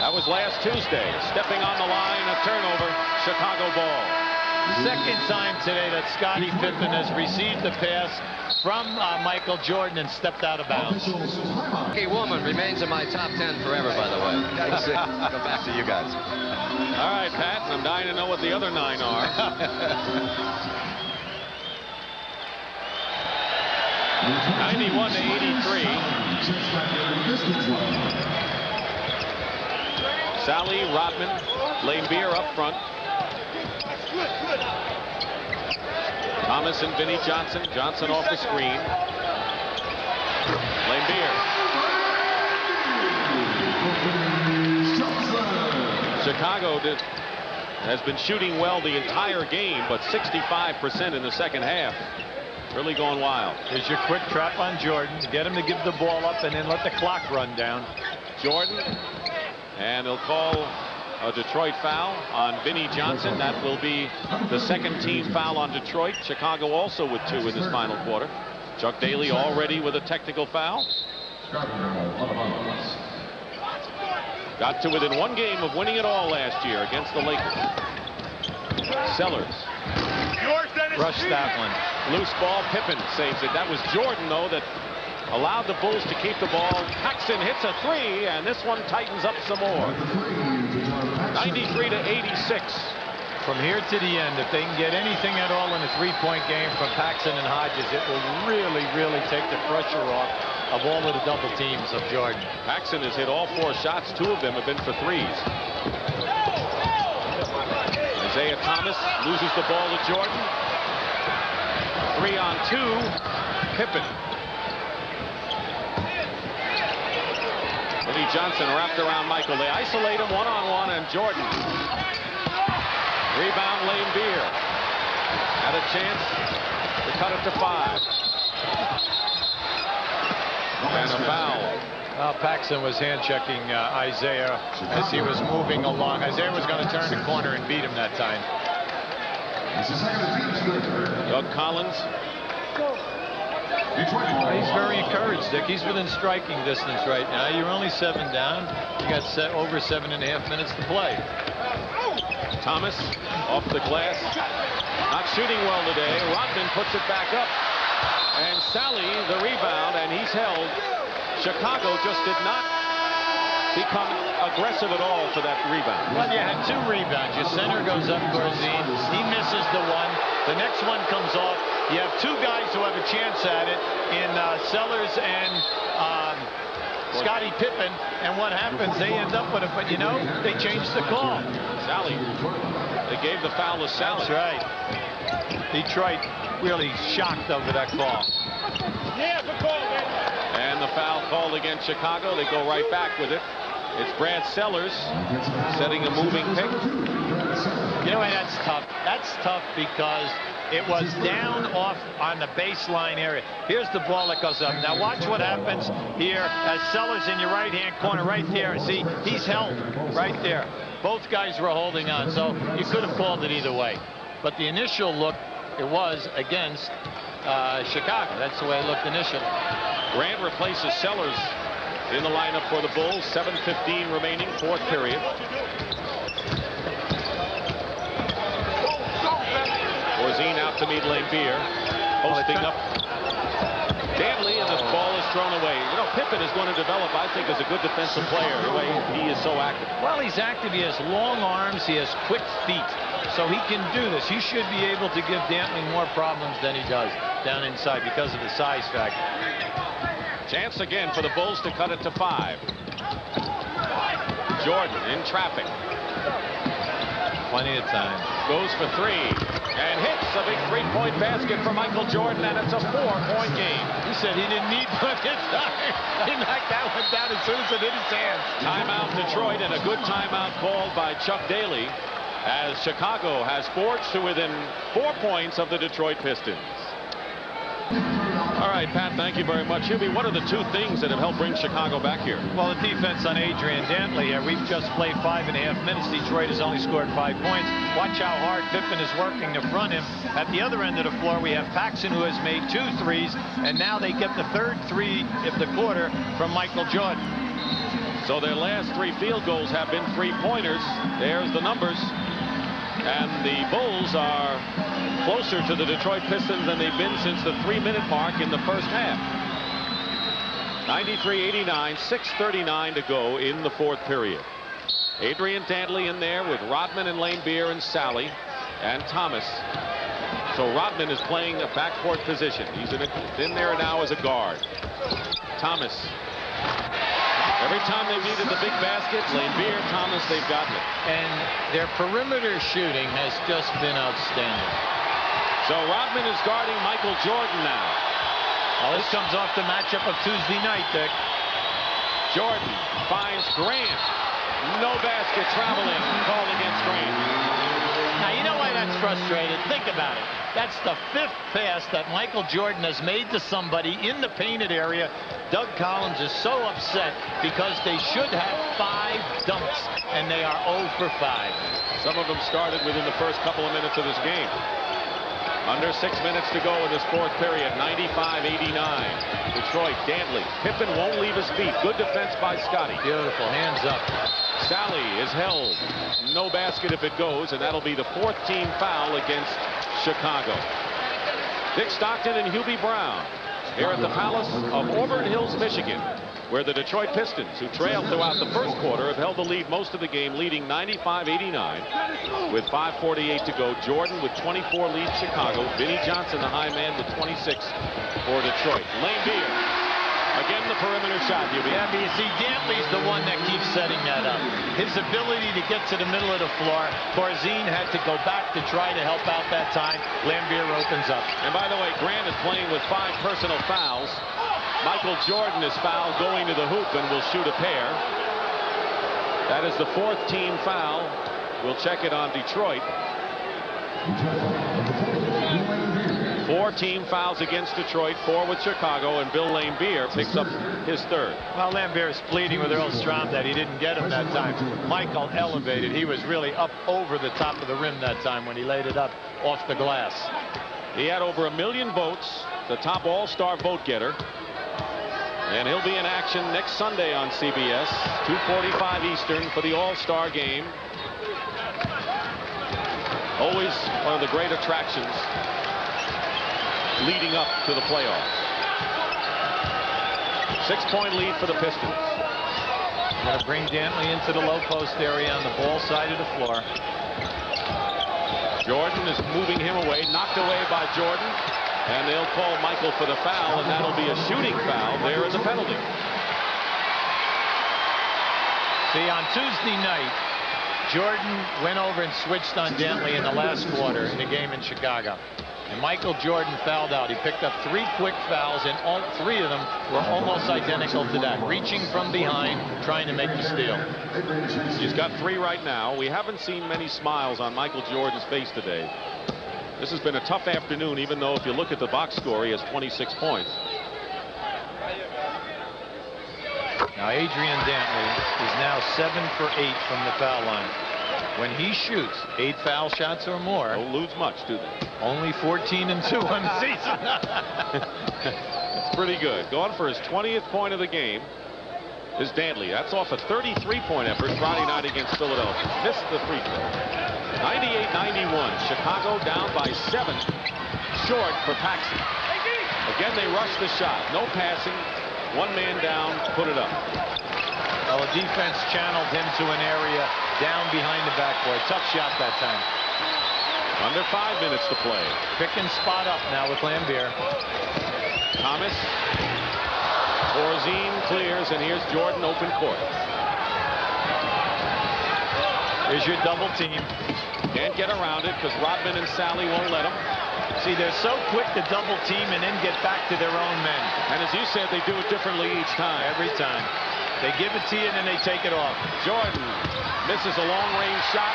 That was last Tuesday. Stepping on the line, a turnover, Chicago ball. Second time today that Scottie Pippen has received the pass from Michael Jordan and stepped out of bounds. Lucky Woman remains in my top 10 forever, by the way. Go back to you guys. All right, Pat, I'm dying to know what the other 9 are. '91 to '83. Sally, Rodman, Laimbeer up front. Thomas and Vinnie Johnson. Johnson off the screen. Laimbeer. Chicago has been shooting well the entire game, but 65% in the second half. Really going wild. Here's your quick trap on Jordan to get him to give the ball up and then let the clock run down. Jordan, and they'll call a Detroit foul on Vinnie Johnson. That will be the second team foul on Detroit. Chicago also with 2 in this final quarter. Chuck Daly already with a technical foul. Got to within 1 game of winning it all last year against the Lakers. Sellers. Rushed that one. Loose ball, Pippen saves it. That was Jordan, though, that allowed the Bulls to keep the ball. Paxson hits a 3, and this one tightens up some more. 93 to 86. From here to the end, if they can get anything at all in a 3-point game from Paxson and Hodges, it will really, really take the pressure off of all of the double teams of Jordan. Paxson has hit all 4 shots. 2 of them have been for 3s. Isaiah Thomas loses the ball to Jordan. 3 on 2. Pippen. Vinnie Johnson wrapped around Michael. They isolate him 1-on-1, and Jordan. Rebound, Laimbeer. Had a chance to cut it to 5. And a foul. Paxson was hand-checking Isaiah as he was moving along. Isaiah was going to turn the corner and beat him that time. Doug Collins. He's very encouraged, Dick. He's within striking distance right now. You're only 7 down. You got over 7.5 minutes to play. Thomas off the glass. Not shooting well today. Rodman puts it back up. And Sally the rebound, and he's held. Chicago just did not become aggressive at all for that rebound. Well, you had 2 rebounds. Your center goes up, Gorzine. He misses the one. The next one comes off. You have 2 guys who have a chance at it in Sellers and Scottie Pippen. And what happens? They end up with it. But, you know, they changed the call. Sally. They gave the foul to Sally. That's right. Detroit really shocked over that call. Yeah, good call, man. And the foul called against Chicago. They go right back with it. It's Brad Sellers setting a moving pick. You know, that's tough. That's tough because it was down off on the baseline area. Here's the ball that goes up. Now watch what happens here as Sellers in your right-hand corner right there. See, he's held right there. Both guys were holding on, so you could have called it either way. But the initial look, it was against Chicago. That's the way it looked initially. Grant replaces Sellers in the lineup for the Bulls. 7:15 remaining, 4th period. Gorzine out to meet Laimbeer. Posting up. Danley, and the ball is thrown away. You know, Pippen is going to develop, I think, as a good defensive player, the way he is so active. Well, he's active. He has long arms. He has quick feet. So he can do this. He should be able to give Dantley more problems than he does down inside because of the size factor. Chance again for the Bulls to cut it to 5. Jordan in traffic. Plenty of time. Goes for 3 and hits a big 3-point basket for Michael Jordan, and it's a 4-point game. He said he didn't need one this time. He knocked that one down as soon as it hit his hands. Timeout Detroit, and a good timeout called by Chuck Daly as Chicago has forged to within 4 points of the Detroit Pistons. All All right, Pat, thank you very much. Hubie, what are the two things that have helped bring Chicago back here? Well, the defense on Adrian Dantley here. We've just played 5.5 minutes. Detroit has only scored 5 points. Watch how hard Pippen is working to front him. At the other end of the floor, we have Paxson, who has made 2 threes, and now they get the third 3 of the quarter from Michael Jordan. So their last 3 field goals have been 3-pointers. There's the numbers. And the Bulls are closer to the Detroit Pistons than they've been since the 3-minute mark in the first half. 93-89, 6:39 to go in the 4th period. Adrian Dantley in there with Rodman and Laimbeer and Sally and Thomas. So Rodman is playing a backcourt position. He's in there now as a guard. Thomas. Every time they needed the big basket, Laimbeer, Thomas, they've gotten it. And their perimeter shooting has just been outstanding. So Rodman is guarding Michael Jordan now. Well, this comes off the matchup of Tuesday night, Dick. Jordan finds Grant. No basket, traveling, called against Grant. Now, you know why that's frustrating? Think about it. That's the 5th pass that Michael Jordan has made to somebody in the painted area. Doug Collins is so upset because they should have 5 dunks, and they are 0 for 5. Some of them started within the first couple of minutes of this game. Under 6 minutes to go in this 4th period. 95-89. Detroit, Dantley. Pippen won't leave his feet. Good defense by Scotty. Beautiful. Hands up. Sally is held. No basket if it goes, and that'll be the 4th team foul against Chicago. Dick Stockton and Hubie Brown here at the Palace of Auburn Hills, Michigan, where the Detroit Pistons, who trailed throughout the first quarter, have held the lead most of the game, leading 95-89 with 5:48 to go. Jordan with 24 leads Chicago. Vinnie Johnson, the high man, with 26 for Detroit. Laimbeer. Again, the perimeter shot, Hubie. Yeah, but you see, Dantley's the one that keeps setting that up. His ability to get to the middle of the floor. Corzine had to go back to try to help out that time. Laimbeer opens up. And by the way, Grant is playing with 5 personal fouls. Michael Jordan is fouled going to the hoop and will shoot a pair. That is the 4th team foul. We'll check it on Detroit. 4 team fouls against Detroit, 4 with Chicago, and Bill Laimbeer picks up his 3rd. Well, Laimbeer is pleading with Earl Strom that he didn't get him that time. Michael elevated. He was really up over the top of the rim that time when he laid it up off the glass. He had over 1 million votes, the top all-star vote getter. And he'll be in action next Sunday on CBS, 2:45 Eastern for the All-Star game. Always one of the great attractions leading up to the playoffs. 6-point lead for the Pistons. Going to bring Dantley into the low post area on the ball side of the floor. Jordan is moving him away, knocked away by Jordan, and they'll call Michael for the foul, and that'll be a shooting foul there in the penalty. See, on Tuesday night, Jordan went over and switched on Dantley in the last quarter in the game in Chicago. And Michael Jordan fouled out. He picked up 3 quick fouls, and all 3 of them were almost identical to that. Reaching from behind, trying to make the steal. He's got 3 right now. We haven't seen many smiles on Michael Jordan's face today. This has been a tough afternoon, even though if you look at the box score, he has 26 points. Now Adrian Dantley is now 7 for 8 from the foul line. When he shoots 8 foul shots or more, don't lose much, do they? Only 14-2 on the season. That's pretty good. Going for his 20th point of the game is Dantley. That's off a 33-point effort Friday night against Philadelphia. Missed the free throw. 98-91. Chicago down by 7. Short for Paxson. Again, they rushed the shot. No passing. 1 man down. Put it up. Well, the defense channeled him to an area down behind the backboard. Tough shot that time. Under 5 minutes to play. Pick and spot up now with Laimbeer. Thomas. Corzine clears, and here's Jordan open court. Here's your double team. Can't get around it because Rodman and Sally won't let him. See, they're so quick to double team and then get back to their own men. And as you said, they do it differently each time. Every time. They give it to you and then they take it off. Jordan misses a long-range shot.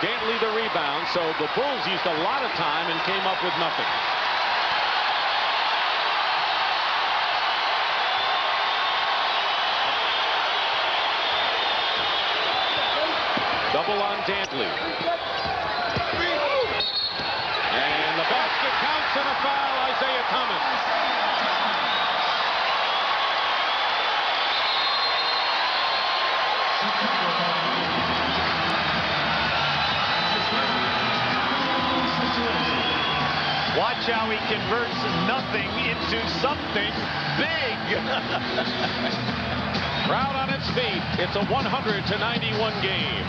Dantley the rebound. So the Bulls used a lot of time and came up with nothing. Thomas. Watch how he converts nothing into something big. Crowd on its feet. It's a 100-91 game.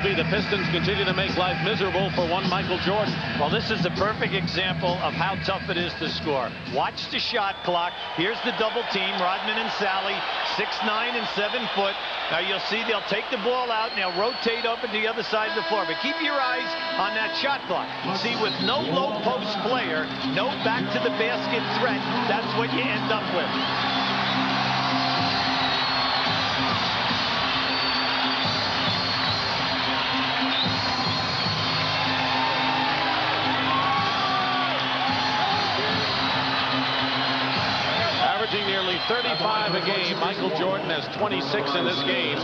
The Pistons continue to make life miserable for one Michael Jordan. Well, this is a perfect example of how tough it is to score. Watch the shot clock. Here's the double team, Rodman and Sally, 6'9" and 7 foot. Now you'll see they'll take the ball out and they'll rotate up to the other side of the floor. But keep your eyes on that shot clock. See, with no low post player, no back to the basket threat, that's what you end up with. Nearly 35 a game. Michael Jordan has 26 in this game.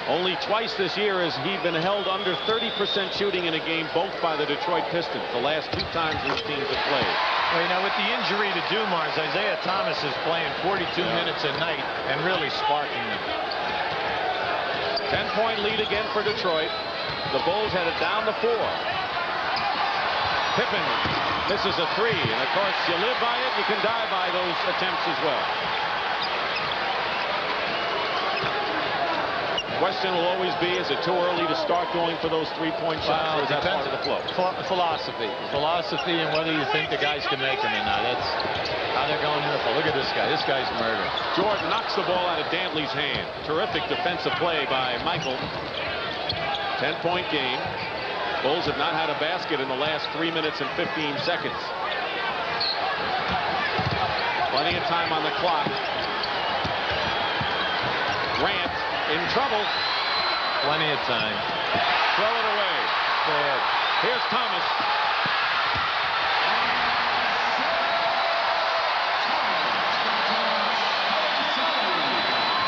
Only twice this year has he been held under 30% shooting in a game, both by the Detroit Pistons, the last 2 times these teams have played. Well, you know, with the injury to Dumars, Isaiah Thomas is playing 42 minutes a night and really sparking them. 10-point lead again for Detroit. The Bulls headed down the 4. Pippen misses a 3, and of course you live by it, you can die by those attempts as well. Question will always be, is it too early to start going for those 3-point shots, or is that part of the flow? Philosophy and whether you think the guys can make them or not. That's how they're going in the flow. Look at this guy. This guy's murder. Jordan knocks the ball out of Dantley's hand. Terrific defensive play by Michael. 10-point game. Bulls have not had a basket in the last 3 minutes and 15 seconds. Plenty of time on the clock. Grant in trouble. Plenty of time. Throw it away. Here's Thomas.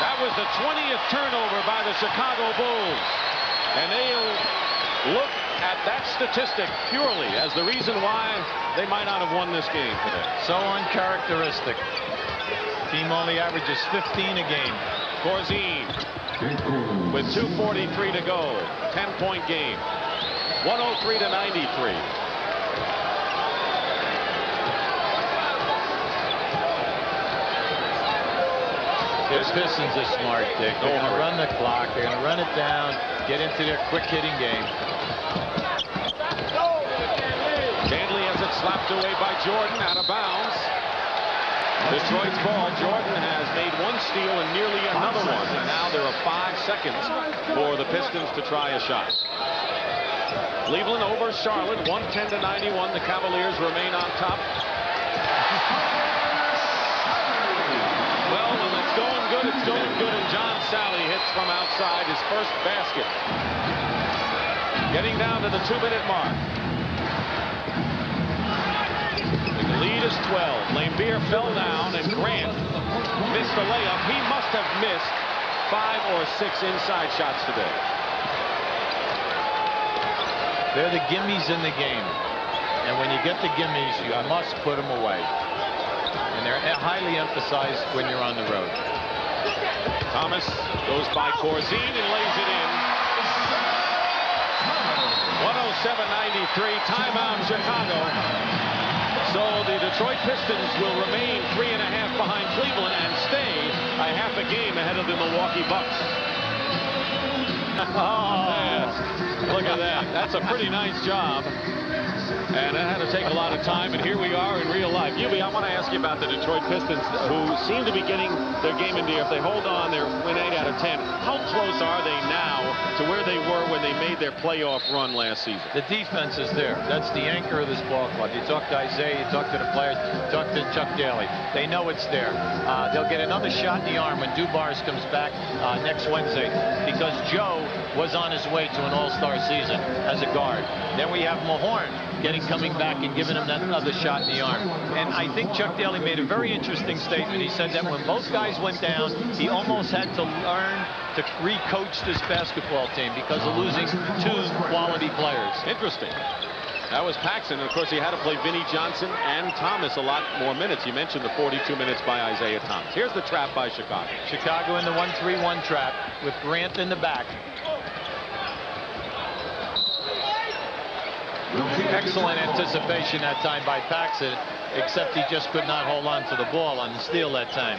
That was the 20th turnover by the Chicago Bulls. And they'll look at that statistic purely as the reason why they might not have won this game today. So uncharacteristic. Team only averages 15 a game. Corzine with 2:43 to go. 10-point game. 103-93. The Pistons are smart, Dick. They're going to run the clock. They're going to run it down, get into their quick-hitting game. Dantley has it slapped away by Jordan, out of bounds. Detroit's ball. Jordan has made 1 steal and nearly another one. And now there are 5 seconds for the Pistons to try a shot. Cleveland over Charlotte, 110-91. The Cavaliers remain on top. Well, when it's going good, it's going good. And John Sally hits from outside his first basket. Getting down to the 2-minute mark. The lead is 12. Lambeer fell down, and Grant missed the layup. He must have missed 5 or 6 inside shots today. They're the gimmies in the game. And when you get the gimmies, you must put them away. And they're highly emphasized when you're on the road. Thomas goes by Corzine and lays it in. 107-93. Timeout, Chicago. So the Detroit Pistons will remain 3.5 behind Cleveland and stay a half a game ahead of the Milwaukee Bucks. Oh, yes. Look at that. That's a pretty nice job. And it had to take a lot of time, and here we are in real life. Yubi, I want to ask you about the Detroit Pistons, who seem to be getting their game in gear. If they hold on, they're win 8 out of 10. How close are they now to where they were when they made their playoff run last season? The defense is there. That's the anchor of this ball club. You talk to Isaiah, you talk to the players, you talk to Chuck Daly. They know it's there. They'll get another shot in the arm when Dumars comes back next Wednesday, because Joe was on his way to an all-star season as a guard. Then we have Mahorn coming back and giving him that other shot in the arm. And I think Chuck Daly made a very interesting statement. He said that when both guys went down, he almost had to learn to re-coach this basketball team because of losing 2 quality players. Interesting. That was Paxson, and of course he had to play Vinnie Johnson and Thomas a lot more minutes. You mentioned the 42 minutes by Isaiah Thomas. Here's the trap by Chicago. Chicago in the 1-3-1 trap with Grant in the back. Excellent anticipation that time by Paxson, except he just could not hold on to the ball on the steal that time.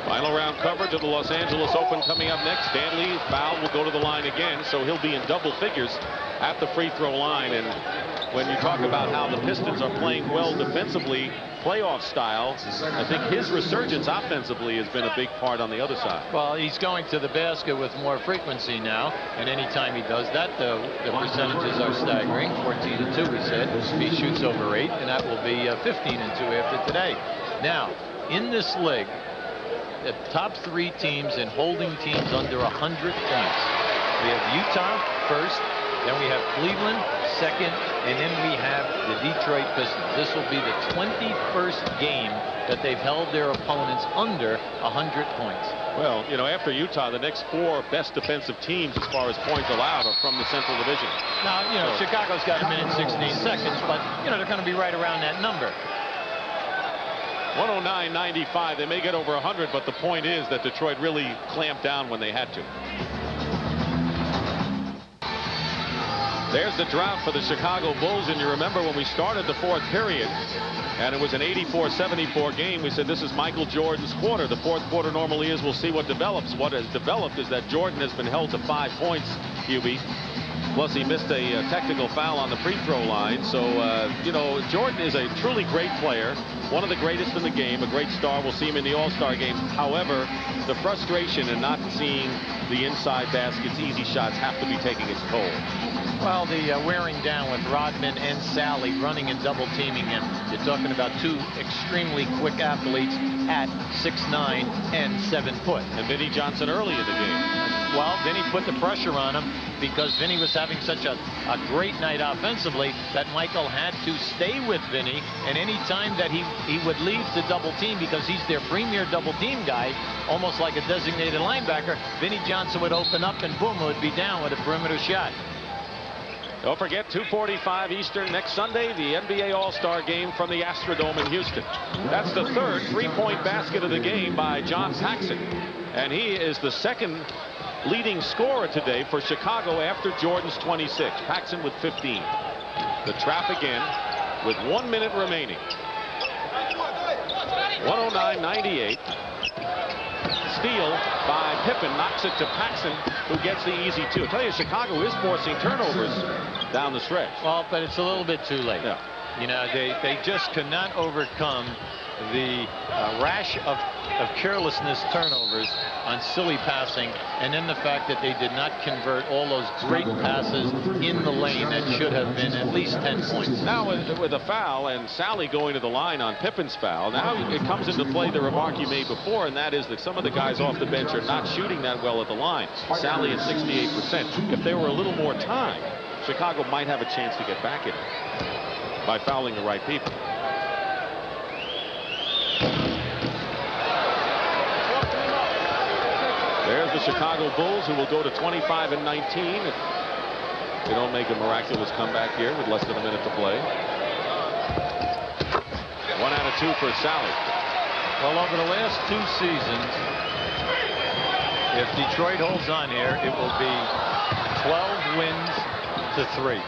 Final round coverage of the Los Angeles Open coming up next. Stanley foul will go to the line again, so he'll be in double figures at the free throw line. And when you talk about how the Pistons are playing well defensively, playoff style, I think his resurgence offensively has been a big part on the other side. Well, he's going to the basket with more frequency now, and anytime he does that, the percentages are staggering. 14-2, we said. He shoots over 8, and that will be 15-2 after today. Now, in this league, the top 3 teams in holding teams under 100 points. We have Utah first, then we have Cleveland second, and then we have the Detroit Pistons. This will be the 21st game that they've held their opponents under 100 points. Well, you know, after Utah, the next 4 best defensive teams as far as points allowed are from the Central Division. Now, you know, Chicago's got a minute 16 seconds, but, you know, they're going to be right around that number. 109.95. They may get over 100, but the point is that Detroit really clamped down when they had to. There's the drought for the Chicago Bulls, and you remember when we started the 4th period and it was an 84-74 game, we said this is Michael Jordan's quarter. The 4th quarter normally is, we'll see what develops. What has developed is that Jordan has been held to 5 points, Hubie. Plus, he missed a technical foul on the free throw line. So, you know, Jordan is a truly great player, one of the greatest in the game, a great star. We'll see him in the All-Star game. However, the frustration in not seeing the inside baskets, easy shots, have to be taking its toll. Well, the wearing down with Rodman and Sally running and double teaming him. You're talking about 2 extremely quick athletes at 6'9" and 7 foot. And Vinnie Johnson early in the game. Well, Vinnie put the pressure on him because Vinnie was having such a great night offensively that Michael had to stay with Vinnie. And any time that he would leave to double team, because he's their premier double team guy, almost like a designated linebacker, Vinnie Johnson would open up and boom, would be down with a perimeter shot. Don't forget, 2:45 Eastern next Sunday, the NBA All-Star game from the Astrodome in Houston. That's the 3rd 3-point basket of the game by John Paxson. And he is the 2nd leading scorer today for Chicago after Jordan's 26. Paxson with 15. The trap again with 1 minute remaining. 109.98. Steal by Pippen, knocks it to Paxson, who gets the easy 2. I tell you, Chicago is forcing turnovers down the stretch. Well, but it's a little bit too late. Yeah. You know, they just could not overcome the rash of carelessness turnovers on silly passing, and then the fact that they did not convert all those great passes in the lane that should have been at least 10 points. Now with a foul and Sally going to the line on Pippen's foul, now it comes into play the remark you made before, and that is that some of the guys off the bench are not shooting that well at the line. Sally at 68%. If there were a little more time, Chicago might have a chance to get back in it by fouling the right people. There's the Chicago Bulls, who will go to 25-19 if they don't make a miraculous comeback here with less than a minute to play. 1 out of 2 for Sally. Well, over the last 2 seasons, if Detroit holds on here, it will be 12 wins to 3.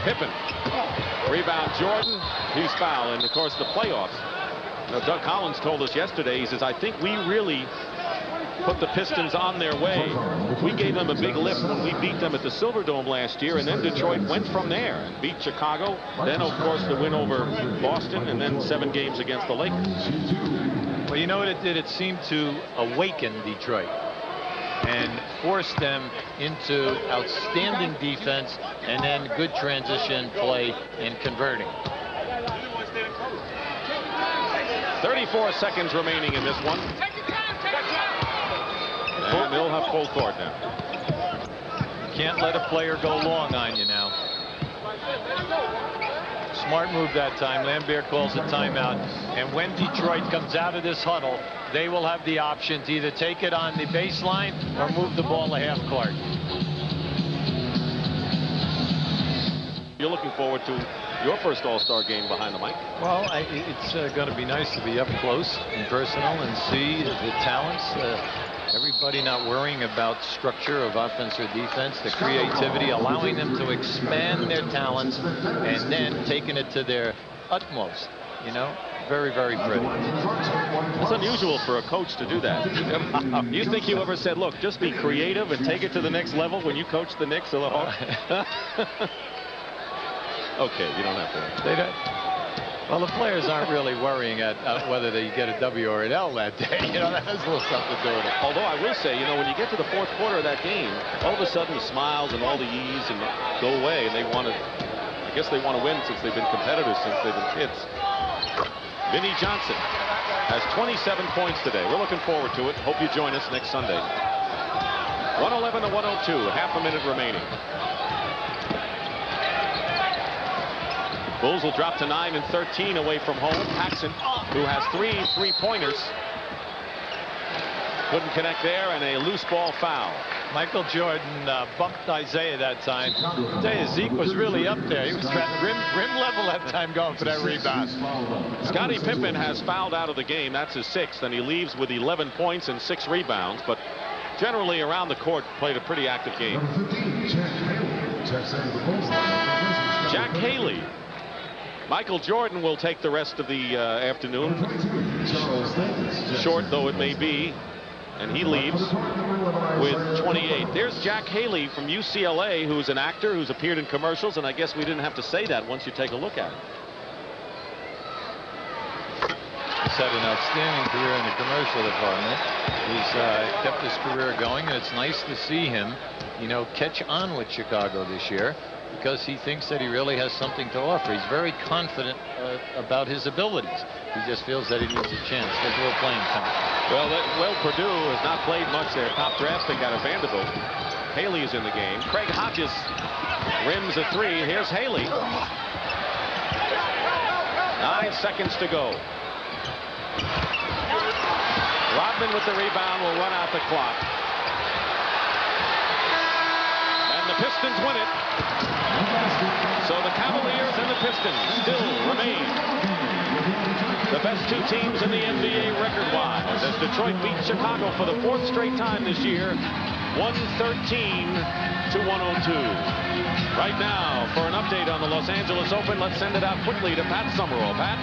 Pippen. Rebound Jordan. He's fouled. And of course the playoffs. You know, Doug Collins told us yesterday, he says, I think we really put the Pistons on their way. We gave them a big lift when we beat them at the Silverdome last year, and then Detroit went from there and beat Chicago. Then, of course, the win over Boston, and then 7 games against the Lakers. Well, you know what it did? It seemed to awaken Detroit and force them into outstanding defense and then good transition play and converting. 34 seconds remaining in this one. And they'll have full court now. Can't let a player go long on you now. Smart move that time. Lambert calls a timeout. And when Detroit comes out of this huddle, they will have the option to either take it on the baseline or move the ball a half court. You're looking forward to your first All-Star game behind the mic. Well, it's going to be nice to be up close and personal and see the talents. Everybody not worrying about structure of offense or defense, the creativity, allowing them to expand their talents and then taking it to their utmost. You know, very, very pretty. It's unusual for a coach to do that. Do you think you ever said, look, just be creative and take it to the next level when you coached the Knicks or the Hawks? Okay, you don't have to. They don't. Well, the players aren't really worrying at whether they get a W or an L that day. You know, that has a little something to do with it. Although I will say, you know, when you get to the fourth quarter of that game, all of a sudden the smiles and all the ease and go away, and they want to, I guess they want to win since they've been competitors since they've been kids. Vinnie Johnson has 27 points today. We're looking forward to it. Hope you join us next Sunday. 111 to 102, half a minute remaining. Bulls will drop to 9 and 13 away from home. Paxson, who has 3 3-pointers, couldn't connect there, and a loose ball foul. Michael Jordan bumped Isaiah that time. Isaiah Zeke was really up there. He was at rim level that time going for that rebound. Scottie Pippen has fouled out of the game. That's his 6th, and he leaves with 11 points and 6 rebounds. But generally around the court played a pretty active game. Jack Haley. Michael Jordan will take the rest of the afternoon, short though it may be, and he leaves with 28. There's Jack Haley from UCLA, who's an actor who's appeared in commercials, and I guess we didn't have to say that once you take a look at it. He's had an outstanding career in the commercial department. He's kept his career going, and it's nice to see him, you know, catch on with Chicago this year, because he thinks that he really has something to offer. He's very confident about his abilities. He just feels that he needs a chance. There's a little playing time. Well, Purdue has not played much. Their top draft pick out of Vanderbilt. Haley is in the game. Craig Hodges rims a 3. Here's Haley. 9 seconds to go. Rodman with the rebound will run out the clock. And the Pistons win it. So the Cavaliers and the Pistons still remain the best 2 teams in the NBA record-wise, as Detroit beat Chicago for the 4th straight time this year, 113 to 102. Right now, for an update on the Los Angeles Open, let's send it out quickly to Pat Summerall. Pat?